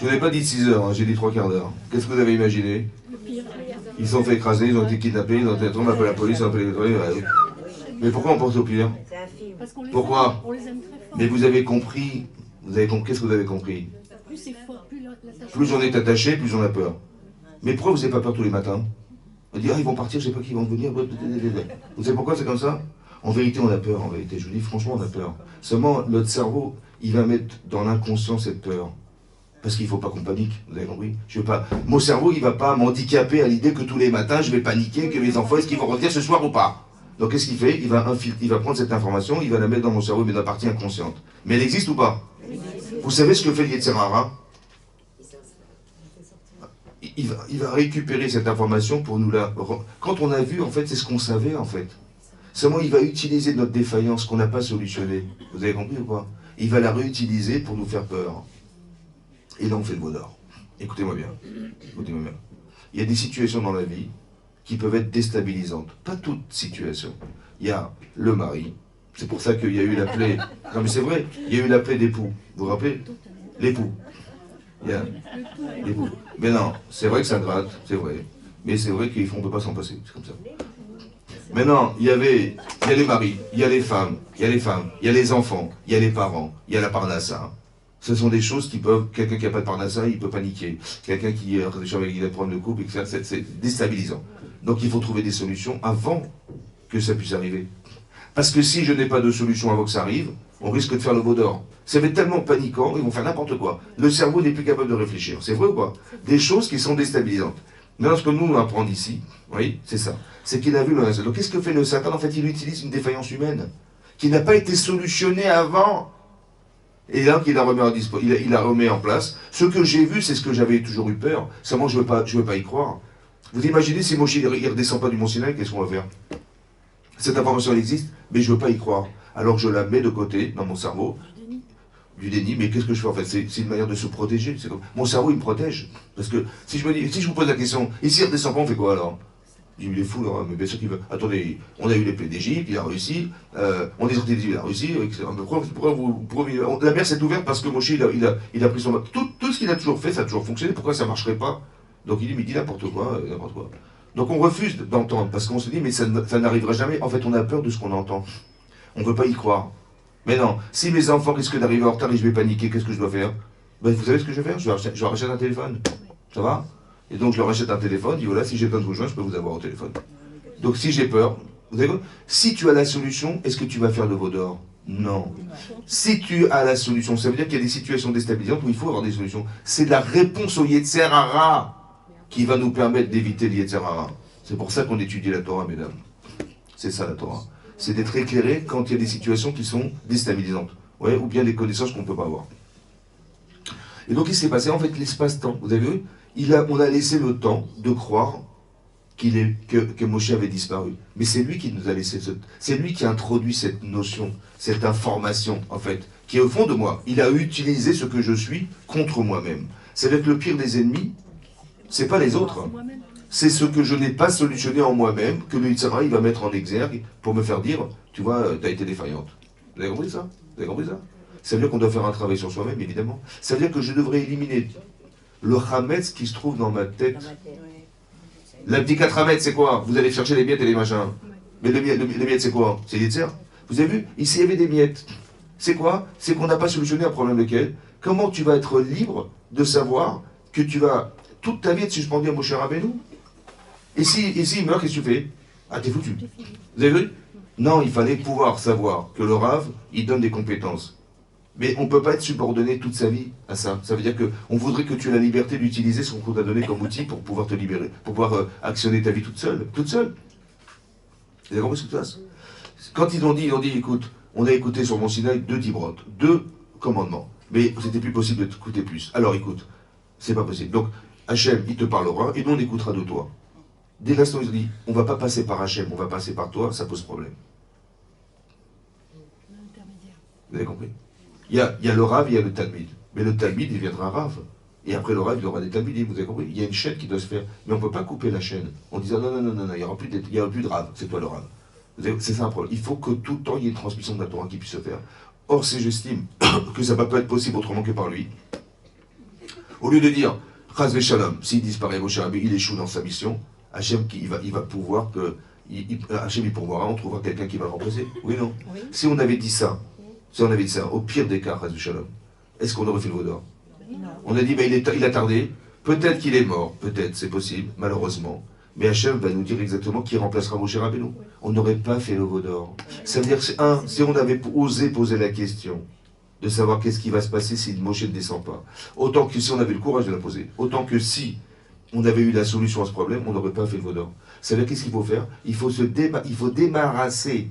Je n'ai pas dit 6h, hein, j'ai dit 3 quarts d'heure. Qu'est-ce que vous avez imaginé? Ils se sont fait écraser, ils ont été kidnappés, ils ont été... On appelle la police, on appelle les... Mais pourquoi on porte au pire? Parce qu'on les Pourquoi? aime, on les aime très fort. Mais vous avez compris, qu'est-ce que vous avez compris? Plus c'est fort, plus l'attachement. Plus on est attaché, plus on a peur. Mais pourquoi vous n'avez pas peur tous les matins? On dit, ah, ils vont partir, je sais pas qui vont venir. Vous savez pourquoi c'est comme ça? En vérité, on a peur, en vérité. Je vous dis, franchement, on a peur. Seulement, notre cerveau, il va mettre dans l'inconscient cette peur. Parce qu'il ne faut pas qu'on panique, vous avez compris? Je veux pas... Mon cerveau, il ne va pas m'handicaper à l'idée que tous les matins, je vais paniquer, que mes enfants, est-ce qu'ils vont revenir ce soir ou pas? Donc, qu'est-ce qu'il fait? Il va prendre cette information, il va la mettre dans mon cerveau, mais dans la partie inconsciente. Mais elle existe ou pas? Vous savez ce que fait Yetzer Hara? Il va récupérer cette information pour nous la... Quand on a vu, en fait, c'est ce qu'on savait, en fait. Seulement, il va utiliser notre défaillance qu'on n'a pas solutionnée. Vous avez compris ou pas? Il va la réutiliser pour nous faire peur. Et là, on fait le bonheur. Écoutez-moi bien. Écoutez-moi bien. Il y a des situations dans la vie qui peuvent être déstabilisantes. Pas toute situation. Il y a le mari. C'est pour ça qu'il y a eu la plaie. Non, mais c'est vrai. Il y a eu la plaie d'époux. Vous vous rappelez? L'époux. Il y a l'époux. Mais non, c'est vrai que ça gratte. C'est vrai. Mais c'est vrai qu'on ne peut pas s'en passer. C'est comme ça. Maintenant, il y a les maris, il y a les femmes, il y a les enfants, il y a les parents, il y a la parnassa. Ce sont des choses qui peuvent... Quelqu'un qui n'a pas de parnassa, il peut paniquer. Quelqu'un qui réfléchit avec des problèmes de couple, etc., c'est déstabilisant. Donc il faut trouver des solutions avant que ça puisse arriver. Parce que si je n'ai pas de solution avant que ça arrive, on risque de faire le veau d'or. Ça va être tellement paniquant, ils vont faire n'importe quoi. Le cerveau n'est plus capable de réfléchir. C'est vrai ou pas? Des choses qui sont déstabilisantes. Maintenant, ce que nous apprenons ici, oui, c'est ça. C'est qu'il a vu le... Donc qu'est-ce que fait le Satan? En fait, il utilise une défaillance humaine qui n'a pas été solutionnée avant. Et là, il la remet en place. Ce que j'ai vu, c'est ce que j'avais toujours eu peur. Seulement, je veux pas y croire. Vous imaginez si Moshe ne redescend pas du Mont Sinaï, qu'est-ce qu'on va faire? Cette information, elle existe, mais je ne veux pas y croire. Alors je la mets de côté, dans mon cerveau. Du déni, mais qu'est-ce que je fais en fait? C'est une manière de se protéger. Comme... Mon cerveau, il me protège. Parce que si je vous pose la question, ici, il redescend pas, on fait quoi alors? Je dis, il est fou, là, mais bien sûr qu'il veut. Attendez, on a eu les plaies d'Égypte, il a réussi, on est sorti d'Égypte, il a réussi, la mer s'est ouverte parce que Moshe, il a pris son... Tout ce qu'il a toujours fait, ça a toujours fonctionné, pourquoi ça ne marcherait pas? Donc il dit, mais il dit n'importe quoi, n'importe quoi. Donc on refuse d'entendre, parce qu'on se dit, mais ça n'arrivera jamais. En fait, on a peur de ce qu'on entend. On ne veut pas y croire. Mais non, si mes enfants risquent d'arriver en retard et je vais paniquer, qu'est-ce que je dois faire? Ben, vous savez ce que je vais faire? Je leur achète un téléphone. Ça va? Et donc je leur achète un téléphone, je dis voilà, si j'ai besoin de vous joindre, je peux vous avoir au téléphone. Donc si j'ai peur, vous savez quoi? Si tu as la solution, est-ce que tu vas faire le veau d'or? Non. Si tu as la solution, ça veut dire qu'il y a des situations déstabilisantes où il faut avoir des solutions. C'est la réponse au Yetzer Hara qui va nous permettre d'éviter le Yetzer Hara. C'est pour ça qu'on étudie la Torah, mesdames. C'est ça la Torah. C'est d'être éclairé quand il y a des situations qui sont déstabilisantes. Ouais, ou bien des connaissances qu'on ne peut pas avoir. Et donc il s'est passé en fait l'espace-temps. Vous avez vu? On a laissé le temps de croire que Moshe avait disparu. Mais c'est lui qui nous a laissé c'est lui qui a introduit cette notion, cette information, en fait, qui est au fond de moi. Il a utilisé ce que je suis contre moi-même. C'est-à-dire que le pire des ennemis, c'est pas les autres. C'est ce que je n'ai pas solutionné en moi-même, que le Yitzhara, il va mettre en exergue pour me faire dire, tu vois, tu as été défaillante. Vous avez compris ça? Vous avez compris ça? Ça veut dire qu'on doit faire un travail sur soi-même, évidemment. Ça veut dire que je devrais éliminer le Hametz qui se trouve dans ma tête. La petite 4 Hametz, c'est quoi? Vous allez chercher les miettes et les machins. Mais les miettes, c'est quoi? C'est Yetzer. Vous avez vu? Ici, il y avait des miettes. C'est quoi? C'est qu'on n'a pas solutionné un problème lequel? Comment tu vas être libre de savoir que tu vas toute ta vie être suspendu à Moshe Rabbeinu? Et si il meurt, qu'est-ce que tu fais? Ah, t'es foutu. Vous avez vu? Non, il fallait pouvoir savoir que le Rav, il donne des compétences. Mais on ne peut pas être subordonné toute sa vie à ça. Ça veut dire qu'on voudrait que tu aies la liberté d'utiliser ce qu'on t'a donné comme outil pour pouvoir te libérer, pour pouvoir actionner ta vie toute seule. Toute seule. Vous avez compris ce que ça se passe? Quand ils ont dit, écoute, on a écouté sur Mont Sinaï 2 Dibrot, 2 commandements. Mais c'était plus possible d'écouter plus. Alors écoute, c'est pas possible. Donc, Hachem, il te parlera, et nous on écoutera de toi. Dès l'instant où ils ont dit, on ne va pas passer par Hachem, on va passer par toi, ça pose problème. Vous avez compris? Il y a le Rav, il y a le Talmid. Mais le Talmid, il deviendra Rav. Et après le Rav, il aura des Talmidim, vous avez compris? Il y a une chaîne qui doit se faire. Mais on ne peut pas couper la chaîne. On disait non, il n'y aura plus de Rav, c'est toi le Rav. C'est ça un problème. Il faut que tout le temps, il y ait une transmission de la Torah qui puisse se faire. Or, si j'estime que ça ne va pas être possible autrement que par lui, au lieu de dire, Chaz Shalom, s'il disparaît, Moshe Rabbeinu, il échoue dans sa mission, Hachem, il va pouvoir que... Hachem, il pourvoira, on trouvera quelqu'un qui va le remplacer. Oui, non. Oui. Si on avait dit ça, au pire des cas, Chas Shalom, est-ce qu'on aurait fait le vaudor? Non. On a dit, ben, il a tardé, peut-être qu'il est mort, peut-être, c'est possible, malheureusement. Mais Hachem va nous dire exactement qui remplacera Moshe Rabbeinu. On n'aurait pas fait le vaudor. Ça veut dire, si on avait osé poser la question de savoir qu'est-ce qui va se passer si Moshe ne descend pas, autant que si on avait le courage de la poser, autant que si on avait eu la solution à ce problème, on n'aurait pas fait le vaudor. Ça veut dire qu'est-ce qu'il faut faire? Il faut débarrasser,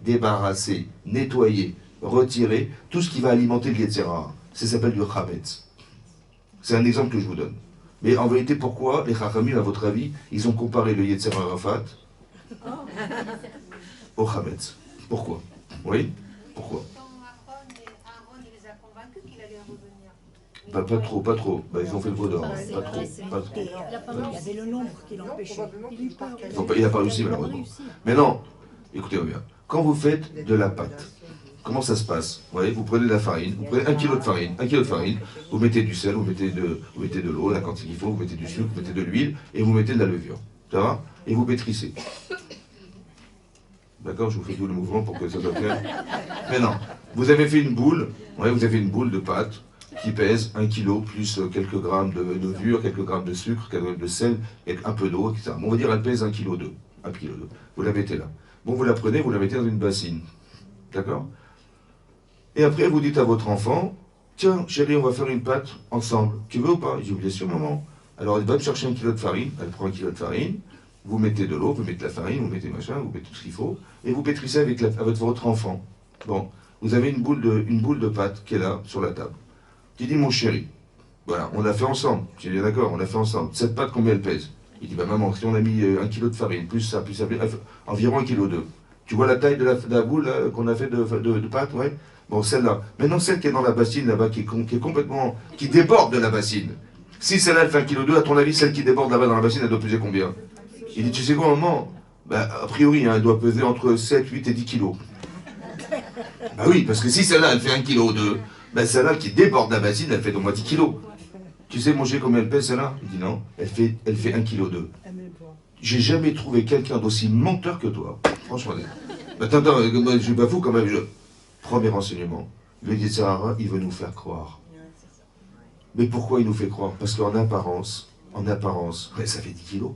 nettoyer, retirer tout ce qui va alimenter le Yetzirah. Ça s'appelle du Chametz. C'est un exemple que je vous donne. Mais en vérité, pourquoi les Chachamim, à votre avis, ils ont comparé le Yetzer Arafat au Chametz? Pourquoi? Oui? Pourquoi? Quand Aaron, il les a convaincus qu'il allait revenir. Pas trop. Bah, ils ont fait le vaudor. Pas trop. Et, il y avait le nombre qui l'empêchait. Il n'a pas réussi, malheureusement. Mais non, écoutez-moi bien. Quand vous faites de la pâte, comment ça se passe? Vous voyez, vous prenez de la farine, vous prenez 1 kg de farine, vous mettez du sel, vous mettez de l'eau, la quantité qu'il faut, vous mettez du sucre, vous mettez de l'huile, et vous mettez de la levure. Ça va? Et vous pétrissez. D'accord? Je vous fais tout le mouvement pour que ça soit clair. Mais non, vous avez fait une boule, de pâte qui pèse 1 kg plus quelques grammes de levure, quelques grammes de sucre, quelques grammes de sel, et un peu d'eau, etc. Bon, on va dire elle pèse 1,2 kg. 1,2 kg. Vous la mettez là. Bon, vous la prenez, vous la mettez dans une bassine. D'accord? Et après, vous dites à votre enfant, tiens, chérie, on va faire une pâte ensemble. Tu veux ou pas? Il dit, bien sûr, maman. Alors, elle va me chercher 1 kg de farine. Elle prend 1 kg de farine. Vous mettez de l'eau, vous mettez de la farine, vous mettez machin, vous mettez tout ce qu'il faut. Et vous pétrissez avec votre enfant. Bon, vous avez une boule de pâte qui est là, sur la table. Tu dis, mon chéri, voilà, on l'a fait ensemble. Tu dis, d'accord, on l'a fait ensemble. Cette pâte, combien elle pèse? Il dit, bah maman, si on a mis 1 kg de farine, plus ça, environ 1,2 kg. Tu vois la taille de la boule qu'on a fait de pâte, ouais? Bon, celle-là. Maintenant, celle qui est dans la bassine, là-bas, qui est complètement... qui déborde de la bassine. Si celle-là, elle fait 1,2 kg, à ton avis, celle qui déborde là-bas dans la bassine, elle doit peser combien? Il dit, tu sais quoi, maman? Bah, a priori, hein, elle doit peser entre 7, 8 et 10 kilos. Bah oui, parce que si celle-là, elle fait 1,2 kg, bah celle-là qui déborde la bassine, elle fait au moins 10 kilos. Tu sais, mon chéri, combien elle pèse, celle-là? Il dit, non, elle fait 1,2 kg. J'ai jamais trouvé quelqu'un d'aussi menteur que toi. Franchement. Attends, je suis pas fou quand même. Premier renseignement. Le Yetzirah, il veut nous faire croire. Mais pourquoi il nous fait croire? Parce qu'en apparence, mais ça fait 10 kilos.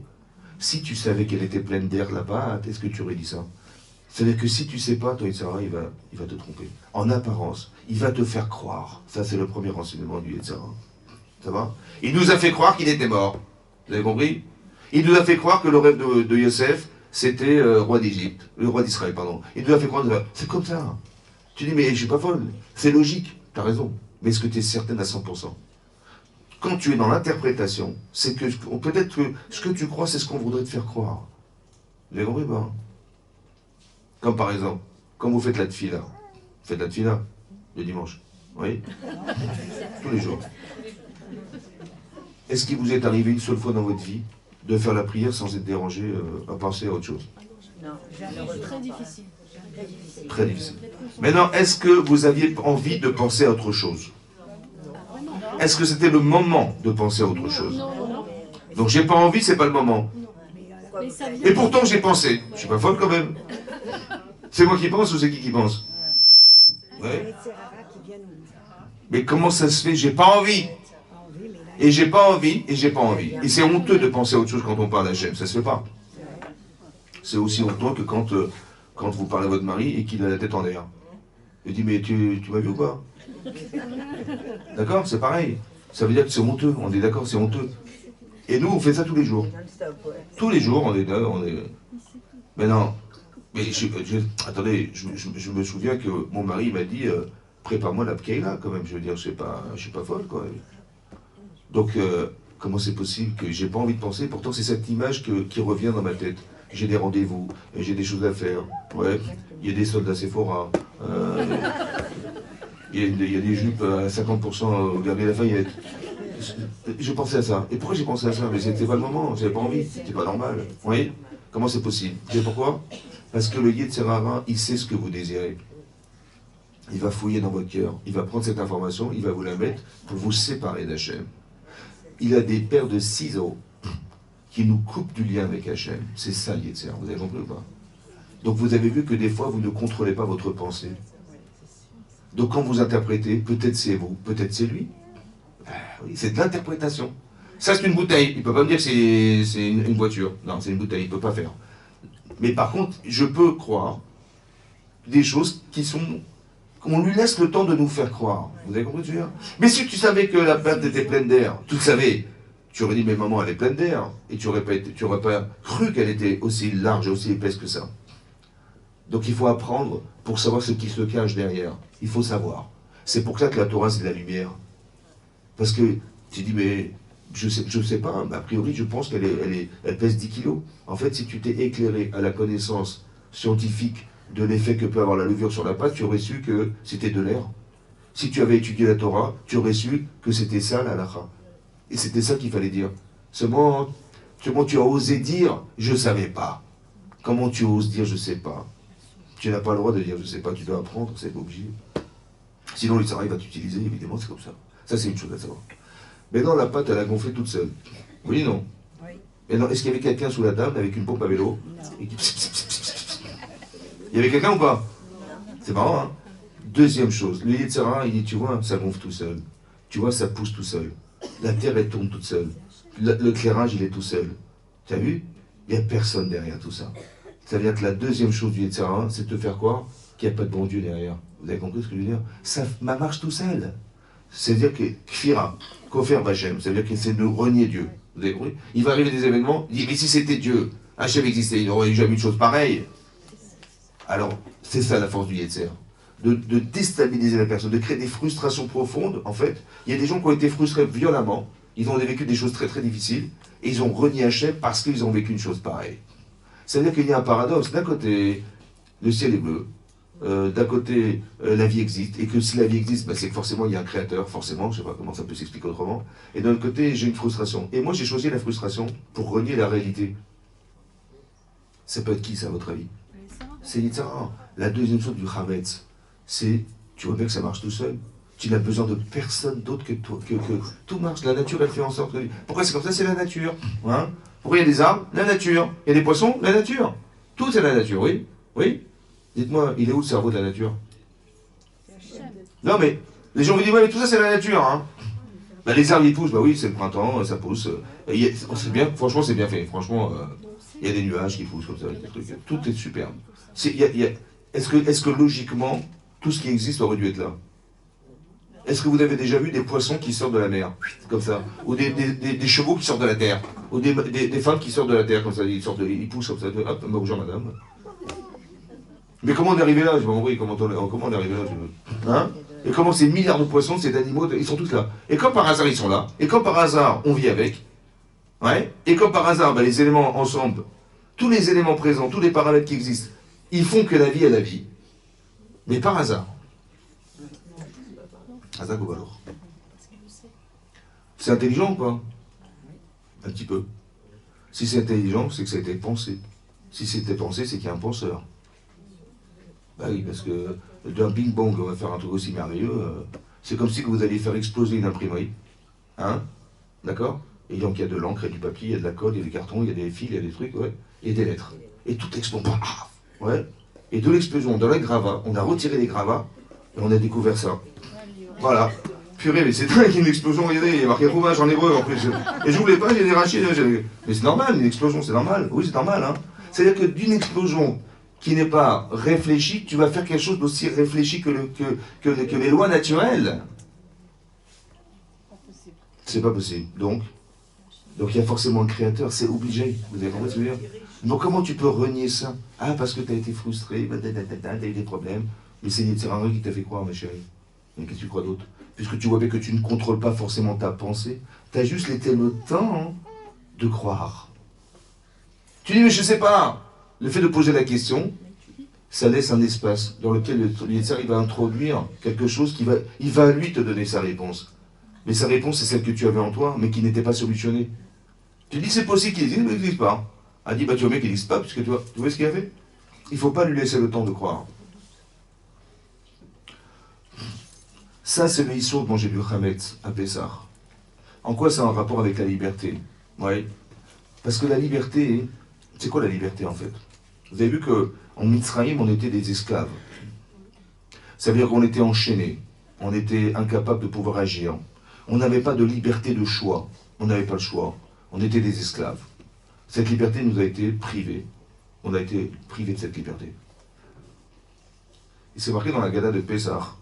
Si tu savais qu'elle était pleine d'air là-bas, est-ce que tu aurais dit ça? C'est-à-dire que si tu sais pas, ton Yetzirah, il va te tromper. En apparence, il va te faire croire. Ça, c'est le premier renseignement du Yetzirah. Ça va? Il nous a fait croire qu'il était mort. Vous avez compris? Il nous a fait croire que le rêve de Yosef, c'était roi d'Égypte, le roi d'Israël, pardon. Il nous a fait croire, c'est comme ça. Tu dis, mais je suis pas folle, c'est logique, tu as raison. Mais est-ce que tu es certaine à 100%? Quand tu es dans l'interprétation, c'est que peut-être que ce que tu crois, c'est ce qu'on voudrait te faire croire. Vous avez compris, pas? Comme par exemple, quand vous faites la tfila, vous faites la tfila le dimanche, oui? Tous les jours. Est-ce qu'il vous est arrivé une seule fois dans votre vie de faire la prière sans être dérangé à penser à autre chose? Non, C'est très difficile. Très difficile. Maintenant, est-ce que vous aviez envie de penser à autre chose? Est-ce que c'était le moment de penser à autre chose? Donc j'ai pas envie, c'est pas le moment. Mais ça vient. Et pourtant j'ai pensé. Je suis pas folle quand même. C'est moi qui pense ou c'est qui pense? Ouais. Mais comment ça se fait? J'ai pas envie. Et j'ai pas envie, et j'ai pas envie. Et c'est honteux de penser à autre chose quand on parle à Hachem, ça se fait pas. C'est aussi honteux que quand vous parlez à votre mari et qu'il a la tête en l'air. Il dit, mais tu m'as vu ou pas? D'accord? C'est pareil. Ça veut dire que c'est honteux, on est d'accord, c'est honteux. Et nous, on fait ça tous les jours. Tous les jours, on est là, Mais non. Mais attendez, je me souviens que mon mari m'a dit, prépare-moi la pkeila, quand même, je veux dire, je suis pas folle, quoi. Donc, comment c'est possible que j'ai pas envie de penser? Pourtant, c'est cette image qui revient dans ma tête. J'ai des rendez-vous, j'ai des choses à faire. Ouais, il y a des soldes à Sephora. Il y a des jupes à 50% au Galerie Lafayette. Je pensais à ça. Et pourquoi j'ai pensé à ça? Mais c'était pas le moment, j'avais pas envie. C'était pas normal. Vous voyez? Comment c'est possible? Vous savez pourquoi? Parce que le Yetzirah, il sait ce que vous désirez. Il va fouiller dans votre cœur. Il va prendre cette information, il va vous la mettre pour vous séparer d'Hachem. Il a des paires de ciseaux qui nous coupe du lien avec Hachem. C'est ça l'Yetzer, vous avez compris ou pas? Donc vous avez vu que des fois, vous ne contrôlez pas votre pensée. Donc quand vous interprétez, peut-être c'est vous, peut-être c'est lui. Ah, oui, c'est de l'interprétation. Ça, c'est une bouteille. Il ne peut pas me dire que c'est une voiture. Non, c'est une bouteille, il ne peut pas faire. Mais par contre, je peux croire des choses qui sont... On lui laisse le temps de nous faire croire. Vous avez compris ce que je veux dire? Mais si tu savais que la pinte était pleine d'air, tu le savais, tu aurais dit, mais maman, elle est pleine d'air. Et tu n'aurais pas cru qu'elle était aussi large et aussi épaisse que ça. Donc il faut apprendre pour savoir ce qui se cache derrière. Il faut savoir. C'est pour ça que la Torah, c'est de la lumière. Parce que tu dis, mais je sais pas, a priori, je pense elle pèse 10 kilos. En fait, si tu t'es éclairé à la connaissance scientifique de l'effet que peut avoir la levure sur la pâte, tu aurais su que c'était de l'air. Si tu avais étudié la Torah, tu aurais su que c'était ça la halakha. Et c'était ça qu'il fallait dire. Seulement, tu as osé dire, je ne savais pas. Comment tu oses dire, je ne sais pas? Tu n'as pas le droit de dire, je ne sais pas, tu dois apprendre, c'est pas obligé. Sinon, l'Israël va t'utiliser, évidemment, c'est comme ça. Ça, c'est une chose à savoir. Mais non, la pâte, elle a gonflé toute seule. Oui, non? Oui. Et non, est-ce qu'il y avait quelqu'un sous la table avec une pompe à vélo? Et qui... Il y avait quelqu'un ou pas? C'est marrant, hein? Deuxième chose, le Yetzirah, il dit, tu vois, ça gonfle tout seul. Tu vois, ça pousse tout seul. La terre, elle tourne toute seule. L'éclairage, il est tout seul. Tu as vu? Il n'y a personne derrière tout ça. Ça veut dire que la deuxième chose du Yetzirah, c'est de te faire croire qu'il n'y a pas de bon Dieu derrière. Vous avez compris ce que je veux dire? Ça marche tout seul. C'est-à-dire que Kfira, Kofer Bachem, ça veut dire que c'est de renier Dieu. Vous avez compris? Il va arriver des événements, il dit, mais si c'était Dieu, Hachem existait, il n'aurait jamais eu de chose pareille. Alors, c'est ça la force du Yetzer. De déstabiliser la personne, de créer des frustrations profondes. En fait, il y a des gens qui ont été frustrés violemment, ils ont vécu des choses très très difficiles, et ils ont renié Hachem parce qu'ils ont vécu une chose pareille. C'est-à-dire qu'il y a un paradoxe. D'un côté, le ciel est bleu. D'un côté, la vie existe, et que si la vie existe, ben, c'est que forcément il y a un créateur, forcément, je ne sais pas comment ça peut s'expliquer autrement. Et d'un autre côté, j'ai une frustration. Et moi, j'ai choisi la frustration pour renier la réalité. Ça peut être qui, ça, à votre avis? C'est Yitzhak. La deuxième chose du Chametz, c'est, tu vois bien que ça marche tout seul. Tu n'as besoin de personne d'autre que toi, que tout marche. La nature, elle fait en sorte que... Pourquoi c'est comme ça? C'est la nature. Hein? Pourquoi il y a des arbres? La nature. Il y a des poissons? La nature. Tout, c'est la nature, oui? Oui? Dites-moi, il est où le cerveau de la nature? Non, mais les gens vous disent, ouais, mais tout ça, c'est la nature. Hein? Ben, les arbres, ils poussent. Bah oui, c'est le printemps, ça pousse. C'est bien, franchement, c'est bien fait. Franchement, il y a des nuages qui poussent comme ça. Des trucs. Tout est superbe. Est-ce que logiquement, tout ce qui existe aurait dû être là? Est-ce que vous avez déjà vu des poissons qui sortent de la mer? Comme ça. Ou des chevaux qui sortent de la terre? Ou des femmes qui sortent de la terre, comme ça. Ils poussent comme ça. Hop, bonjour madame. Mais comment on est arrivé là? Je m'en compris. Comment on est arrivé là? Hein? Et comment ces milliards de poissons, ces animaux, ils sont tous là. Et comme par hasard, ils sont là. Et comme par hasard, on vit avec. Ouais. Et comme par hasard, ben, les éléments ensemble, tous les éléments présents, tous les paramètres qui existent, ils font que la vie est la vie. Mais par hasard. Hasard ou alors? C'est intelligent ou pas? Un petit peu. Si c'est intelligent, c'est que ça a été pensé. Si c'était pensé, c'est qu'il y a un penseur. Bah oui, parce que d'un ping-pong, on va faire un truc aussi merveilleux. C'est comme si vous alliez faire exploser une imprimerie. Hein? D'accord? Et donc il y a de l'encre, il y a du papier, il y a de la colle, il y a des cartons, il y a des fils, il y a des trucs, ouais. Et des lettres. Et tout explose. Ah, ouais. Et de l'explosion, dans les gravats, on a retiré les gravats et on a découvert ça. Voilà. Purée, mais c'est dingue, une explosion, regardez, il y a marqué rouage en hébreu en plus. Et je voulais pas, j'ai des rachis. Mais c'est normal, une explosion, c'est normal. Oui, c'est normal. Hein. C'est-à-dire que d'une explosion qui n'est pas réfléchie, tu vas faire quelque chose d'aussi réfléchi que les lois naturelles. C'est pas possible. Donc il y a forcément un créateur, c'est obligé. Vous avez compris ce que je veux dire? Donc comment tu peux renier ça? Ah, parce que tu as été frustré, tu as eu des problèmes. Mais c'est Yetzirah qui t'a fait croire, ma chérie. Mais qu'est-ce que tu crois d'autre? Puisque tu vois bien que tu ne contrôles pas forcément ta pensée, tu as juste laissé le temps de croire. Tu dis, mais je ne sais pas. Le fait de poser la question, ça laisse un espace dans lequel le Yetzirah va introduire quelque chose il va lui te donner sa réponse. Mais sa réponse, c'est celle que tu avais en toi, mais qui n'était pas solutionnée. Tu dis, c'est possible qu'il existe, mais il n'existe pas. Elle dit, bah tu vois bien qu'il n'existe pas, puisque tu vois ce qu'il a fait? Il ne faut pas lui laisser le temps de croire. Ça, c'est le Issour de manger du Chametz à Pessah. En quoi ça a un rapport avec la liberté? Oui. Parce que la liberté, c'est quoi la liberté en fait? Vous avez vu qu'en Mitzrayim, on était des esclaves. Ça veut dire qu'on était enchaînés. On était incapable de pouvoir agir. On n'avait pas de liberté de choix. On n'avait pas le choix. On était des esclaves. Cette liberté nous a été privée. On a été privés de cette liberté. Et c'est marqué dans la Gada de Pessah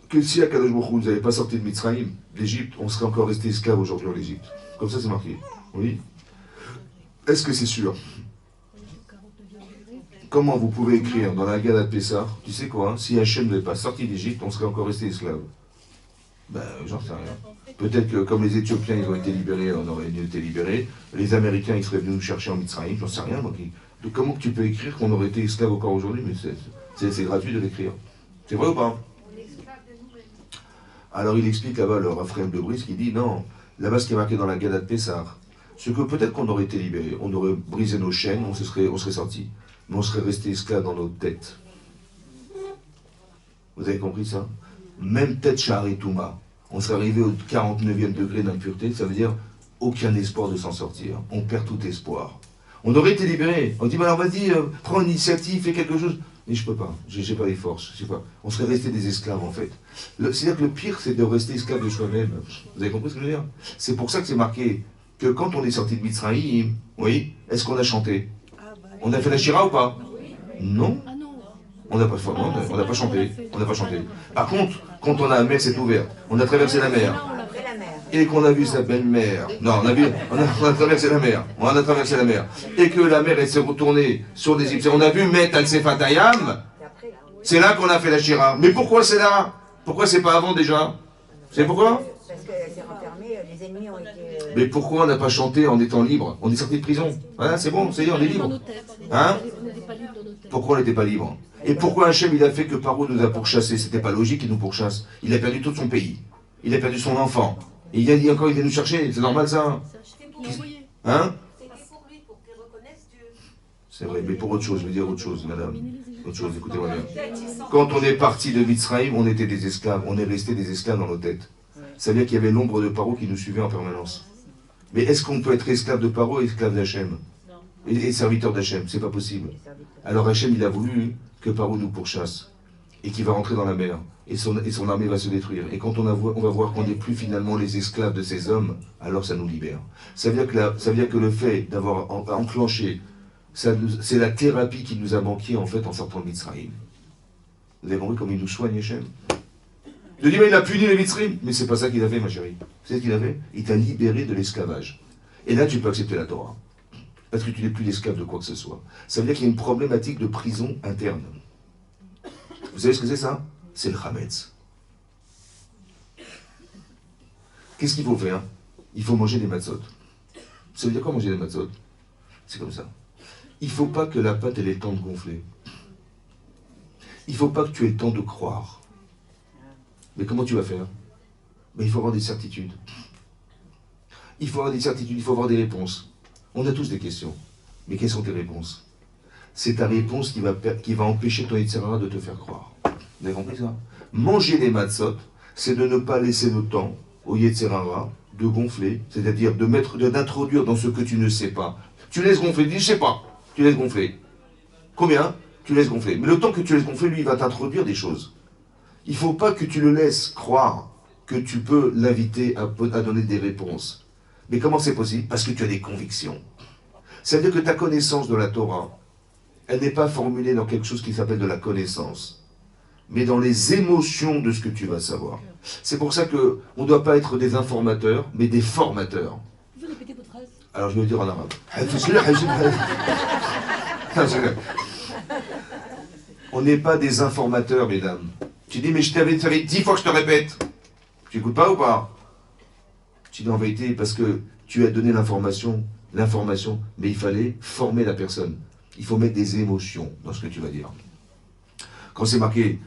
que si Akadosh Baruch Hu nous n'avait pas sorti de Mitzrayim, d'Égypte, on serait encore resté esclave aujourd'hui en Égypte. Comme ça, c'est marqué. Oui. Est-ce que c'est sûr? Comment vous pouvez écrire dans la Gada de Pessah, tu sais quoi, si Hachem n'avait pas sorti d'Égypte, on serait encore resté esclave? Ben, j'en sais rien. Peut-être que comme les Éthiopiens, ils ont été libérés, on aurait été libérés. Les Américains, ils seraient venus nous chercher en Mitzrayim, j'en sais rien. Donc, comment que tu peux écrire qu'on aurait été esclave encore aujourd'hui? Mais c'est gratuit de l'écrire. C'est vrai ou pas? Alors il explique là-bas, le Raphaël de Brice, qui dit non, là-bas ce qui est marqué dans la Gada de Pessah, c'est que peut-être qu'on aurait été libérés, on aurait brisé nos chaînes, on serait sortis, mais on serait resté esclave dans nos têtes. Vous avez compris ça? Même tête Shahari Touma, on serait arrivé au 49e degré d'impureté, ça veut dire aucun espoir de s'en sortir, on perd tout espoir. On aurait été libérés, on dit bah alors vas-y, prends l'initiative, fais quelque chose. Mais je peux pas, j'ai pas les forces, je sais pas. On serait resté des esclaves en fait. C'est-à-dire que le pire, c'est de rester esclave de soi-même. Vous avez compris ce que je veux dire? C'est pour ça que c'est marqué que quand on est sorti de Mitzrayim, oui, est-ce qu'on a chanté? On a fait la Shira ou pas? Non. On n'a pas chanté. On n'a pas chanté. Par contre, quand on a la mer s'est ouverte, on a traversé la mer. Et qu'on a vu sa belle-mère. Non, on a traversé la mer. On a traversé la mer. Et que la mer elle s'est retournée sur les Égyptiens. On a vu Met al-Sefatayam. C'est là qu'on a fait la Shira. Mais pourquoi c'est là? Pourquoi c'est pas avant déjà? C'est pourquoi? Parce que c'est renfermé, les ennemis ont été... Mais pourquoi on n'a pas chanté en étant libre? On est sorti de prison. Voilà, c'est bon, ça y est, on est libre. Hein? Pourquoi on n'était pas libre? Et pourquoi Hachem il a fait que Paro nous a pourchassés? C'était pas logique qu'il nous pourchasse. Il a perdu tout son pays. Il a perdu son enfant. Et il a dit encore, il vient nous chercher. C'est normal ça? Hein? C'était pour lui, pour qu'il reconnaisse Dieu. C'est vrai, mais pour autre chose, je veux dire autre chose, madame. Autre chose, écoutez-moi bien. Quand on est parti de Mitzrayim, on était des esclaves. On est resté des esclaves dans nos têtes. Ça veut dire qu'il y avait l'ombre de Paro qui nous suivait en permanence. Mais est-ce qu'on peut être esclave de Paro et esclave d'Hachem? Et serviteur d'Hachem? C'est pas possible. Alors Hachem, il a voulu que Paro nous pourchasse et qu'il va rentrer dans la mer et son armée va se détruire. Et quand on va voir qu'on n'est plus finalement les esclaves de ces hommes, alors ça nous libère. Ça veut dire que le fait d'avoir enclenché, c'est la thérapie qui nous a manqué en fait en sortant de Mitzrayim. Vous avez compris comme il nous soigne Hachem? De dire, il a puni les Mitzrayim. Mais c'est pas ça qu'il a fait, ma chérie. C'est ce qu'il a fait? Il t'a libéré de l'esclavage. Et là, tu peux accepter la Torah. Parce que tu n'es plus l'esclave de quoi que ce soit. Ça veut dire qu'il y a une problématique de prison interne. Vous savez ce que c'est ça? C'est le Hametz. Qu'est-ce qu'il faut faire? Il faut manger des matzot. Ça veut dire quoi manger des matzot? C'est comme ça. Il ne faut pas que la pâte ait le temps de gonfler. Il ne faut pas que tu aies le temps de croire. Mais comment tu vas faire? Mais il faut avoir des certitudes. Il faut avoir des certitudes, il faut avoir des réponses. On a tous des questions. Mais quelles sont tes réponses? C'est ta réponse qui va empêcher ton Yetzirah de te faire croire. Vous avez compris ça? Manger des matzot, c'est de ne pas laisser le temps au Yetzirah de gonfler, c'est-à-dire d'introduire dans ce que tu ne sais pas. Tu laisses gonfler, dis je sais pas, tu laisses gonfler. Combien? Tu laisses gonfler. Mais le temps que tu laisses gonfler, lui, il va t'introduire des choses. Il ne faut pas que tu le laisses croire que tu peux l'inviter à donner des réponses. Mais comment c'est possible? Parce que tu as des convictions. C'est-à-dire que ta connaissance de la Torah, elle n'est pas formulée dans quelque chose qui s'appelle de la connaissance, mais dans les émotions de ce que tu vas savoir. C'est pour ça qu'on ne doit pas être des informateurs, mais des formateurs. Vous répétez votre phrase? Alors je vais le dire en arabe. On n'est pas des informateurs, mesdames. Tu dis, mais ça fait 10 fois que je te répète. Tu n'écoutes pas ou pas? Tu dis en vérité, parce que tu as donné l'information, mais il fallait former la personne. Il faut mettre des émotions dans ce que tu vas dire. Quand c'est marqué,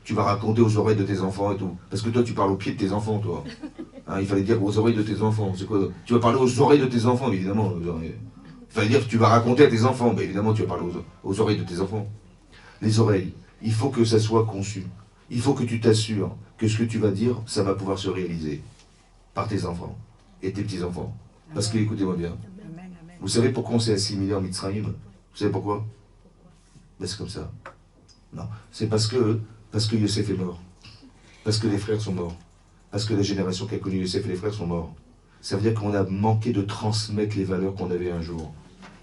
tu vas raconter aux oreilles de tes enfants et tout. Parce que toi, tu parles au pied de tes enfants, toi. Hein, il fallait dire aux oreilles de tes enfants. C'est quoi? Tu vas parler aux oreilles de tes enfants, évidemment. Il fallait dire que tu vas raconter à tes enfants. Mais évidemment, tu vas parler aux oreilles de tes enfants. Les oreilles, il faut que ça soit conçu. Il faut que tu t'assures que ce que tu vas dire, ça va pouvoir se réaliser par tes enfants. et tes petits-enfants. Parce que, écoutez-moi bien, Amen, amen. vous savez pourquoi on s'est assimilé en Mitzrayim? Vous savez pourquoi? Ben, c'est comme ça. Non, c'est parce que Yosef est mort. Parce que les frères sont morts. Parce que la génération qui a connu Yosef et les frères sont morts. Ça veut dire qu'on a manqué de transmettre les valeurs qu'on avait un jour.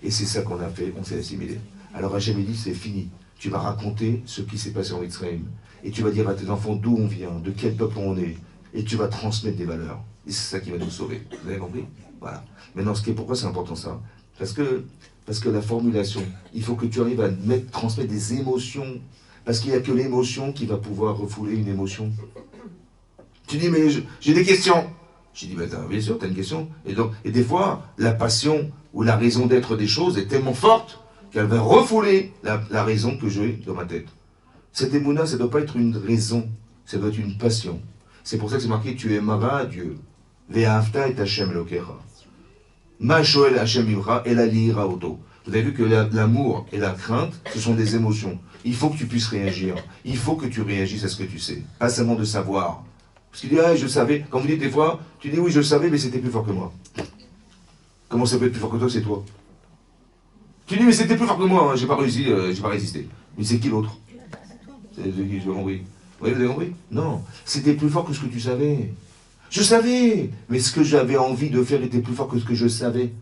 Et c'est ça qu'on a fait, on s'est assimilé. Alors Hachem dit, c'est fini. Tu vas raconter ce qui s'est passé en Mitzrayim. Et tu vas dire à tes enfants d'où on vient, de quel peuple on est. Et tu vas transmettre des valeurs. Et c'est ça qui va nous sauver. Vous avez compris? Voilà. Maintenant, pourquoi c'est important ça? Parce que la formulation, il faut que tu arrives à transmettre des émotions. Parce qu'il n'y a que l'émotion qui va pouvoir refouler une émotion. Tu dis, mais j'ai des questions. J'ai dit, bien sûr, tu as une question. Et des fois, la passion ou la raison d'être des choses est tellement forte qu'elle va refouler la raison que j'ai dans ma tête. Cette émouna, ça ne doit pas être une raison, ça doit être une passion. C'est pour ça que c'est marqué, tu aimeras Dieu. Ve'ahavta et Hashem Elokecha. Ma shoel Hashem Imra et la liira auto. Vous avez vu que l'amour et la crainte, ce sont des émotions. Il faut que tu puisses réagir. Il faut que tu réagisses à ce que tu sais. Pas seulement de savoir. Parce qu'il dit, ah, je savais. Quand vous dites des fois, tu dis, oui, je savais, mais c'était plus fort que moi. Comment ça peut être plus fort que toi, c'est toi? Tu dis, mais c'était plus fort que moi, hein, j'ai pas réussi, j'ai pas résisté. Mais c'est qui l'autre? C'est qui, je compris. Oui, vous avez compris? Non, c'était plus fort que ce que tu savais. Je savais, mais ce que j'avais envie de faire était plus fort que ce que je savais.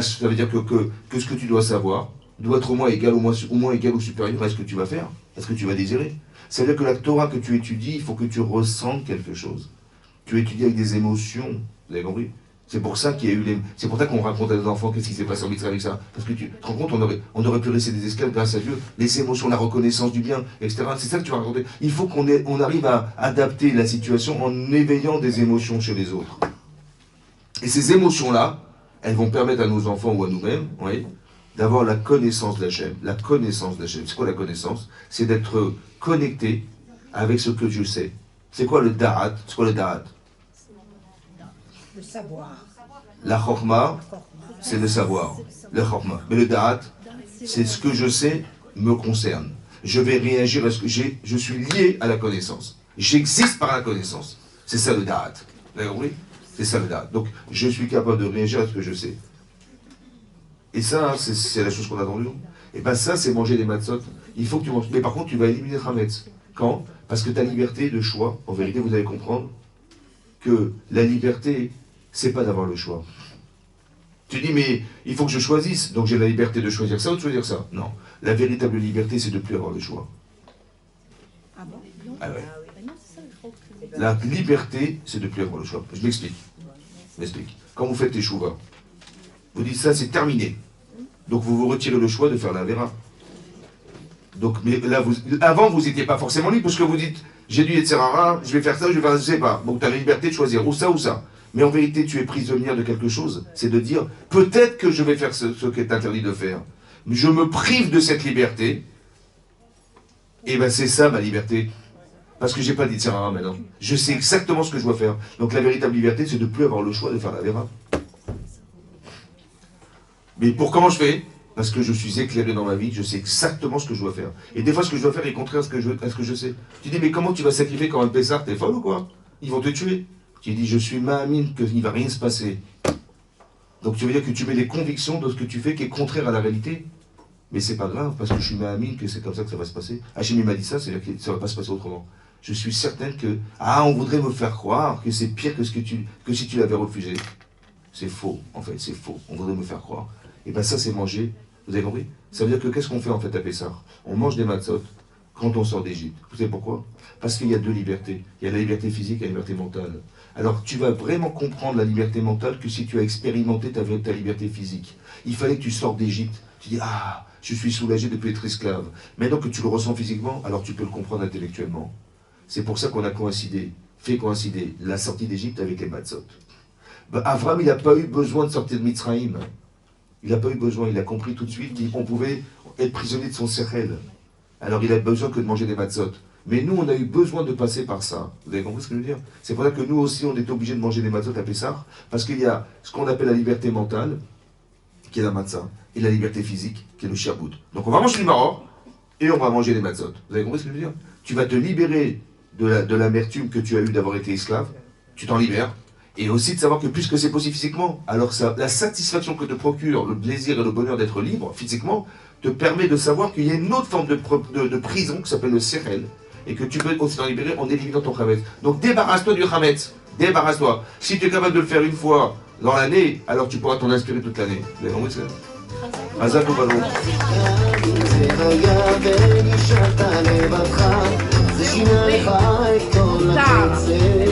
Ça veut dire que ce que tu dois savoir doit être au moins égal ou supérieur à ce que tu vas faire, à ce que tu vas désirer. Ça veut dire que la Torah que tu étudies, il faut que tu ressentes quelque chose. Tu étudies avec des émotions, vous avez compris? C'est pour ça qu'il y a eu c'est pour ça qu'on raconte à nos enfants qu'est-ce qui s'est passé en Mitzrayim avec ça. Parce que tu te rends compte, on aurait pu laisser des esclaves grâce à Dieu, les émotions, la reconnaissance du bien, etc. C'est ça que tu vas raconter. Il faut qu'on arrive à adapter la situation en éveillant des émotions chez les autres. Et ces émotions-là, elles vont permettre à nos enfants ou à nous-mêmes, oui, d'avoir la connaissance d'Hachem. La connaissance d'Hachem. C'est quoi la connaissance? C'est d'être connecté avec ce que je sais. C'est quoi le da'at? C'est quoi le da'at? Le savoir. La chorma, c'est le savoir. Le chorma. Mais le da'at, c'est ce que je sais me concerne. Je vais réagir à ce que j'ai. Je suis lié à la connaissance. J'existe par la connaissance. C'est ça le da'at. Vous avez compris? C'est ça le da'at. Donc, je suis capable de réagir à ce que je sais. Et ça, c'est la chose qu'on attend de nous. Et bien ça, c'est manger des matzot. Il faut que tu manges. Mais par contre, tu vas éliminer le chametz. Quand? Parce que ta liberté de choix, en vérité, vous allez comprendre que la liberté, c'est pas d'avoir le choix. Tu dis, mais il faut que je choisisse, donc j'ai la liberté de choisir ça ou de choisir ça. Non. La véritable liberté, c'est de ne plus avoir le choix. Ah bon? Ah ouais. Ben non, c'est ça, je crois que... La liberté, c'est de ne plus avoir le choix. Je m'explique. Quand vous faites tes chouvas, vous dites ça, c'est terminé. Donc vous vous retirez le choix de faire la vera. Donc, mais là, avant, vous n'étiez pas forcément libre, parce que vous dites, j'ai du Yetzirara, je vais faire ça, je vais faire ça, je sais pas. Donc tu as la liberté de choisir ou ça ou ça. Mais en vérité, tu es prisonnière de quelque chose. C'est de dire, peut-être que je vais faire ce qui est interdit de faire. Mais je me prive de cette liberté. Et bien c'est ça ma liberté. Parce que j'ai pas dit de Yetzirara maintenant. Je sais exactement ce que je dois faire. Donc la véritable liberté, c'est de ne plus avoir le choix de faire la vera. Mais pour comment je fais? Parce que je suis éclairé dans ma vie, je sais exactement ce que je dois faire. Et des fois, ce que je dois faire est contraire à ce que je sais. Tu dis, mais comment tu vas sacrifier quand un Pessah? T'es folle ou quoi? Ils vont te tuer. Tu dis, je suis ma'amine qu'il ne va rien se passer. Donc tu veux dire que tu mets des convictions de ce que tu fais qui est contraire à la réalité. Mais c'est pas grave, parce que je suis ma'amine que c'est comme ça que ça va se passer. Hachem m'a dit ça, c'est-à-dire que ça ne va pas se passer autrement. Je suis certaine que, on voudrait me faire croire que c'est pire que si tu l'avais refusé. C'est faux, en fait, c'est faux. On voudrait me faire croire. Et bien ça, c'est manger. Vous avez compris? Ça veut dire que qu'est-ce qu'on fait en fait à Pessah? On mange des matzot quand on sort d'Égypte. Vous savez pourquoi? Parce qu'il y a deux libertés. Il y a la liberté physique et la liberté mentale. Alors tu vas vraiment comprendre la liberté mentale que si tu as expérimenté ta liberté physique. Il fallait que tu sortes d'Égypte. Tu dis, je suis soulagé de ne plus être esclave. Maintenant que tu le ressens physiquement, alors tu peux le comprendre intellectuellement. C'est pour ça qu'on a fait coïncider la sortie d'Égypte avec les matzot. Avram, il n'a pas eu besoin de sortir de Mitzrayim. Il n'a pas eu besoin, il a compris tout de suite qu'on pouvait être prisonnier de son sechel. Alors il a besoin que de manger des matzot. Mais nous, on a eu besoin de passer par ça. Vous avez compris ce que je veux dire? C'est pour ça que nous aussi, on est obligés de manger des matzot à Pessah, parce qu'il y a ce qu'on appelle la liberté mentale, qui est la matzah, et la liberté physique, qui est le sherbout. Donc on va manger du maror, et on va manger des matzot. Vous avez compris ce que je veux dire? Tu vas te libérer de l'amertume que tu as eue d'avoir été esclave, tu t'en libères, Et aussi de savoir que puisque c'est possible physiquement, alors ça, la satisfaction que te procure le plaisir et le bonheur d'être libre physiquement te permet de savoir qu'il y a une autre forme de prison qui s'appelle le sérel et que tu peux aussi t'en libérer en éliminant ton Hametz. Donc débarrasse-toi du Hametz, débarrasse-toi. Si tu es capable de le faire une fois dans l'année, alors tu pourras t'en inspirer toute l'année. Vous avez compris ça? Hazak ou Balou. Tard.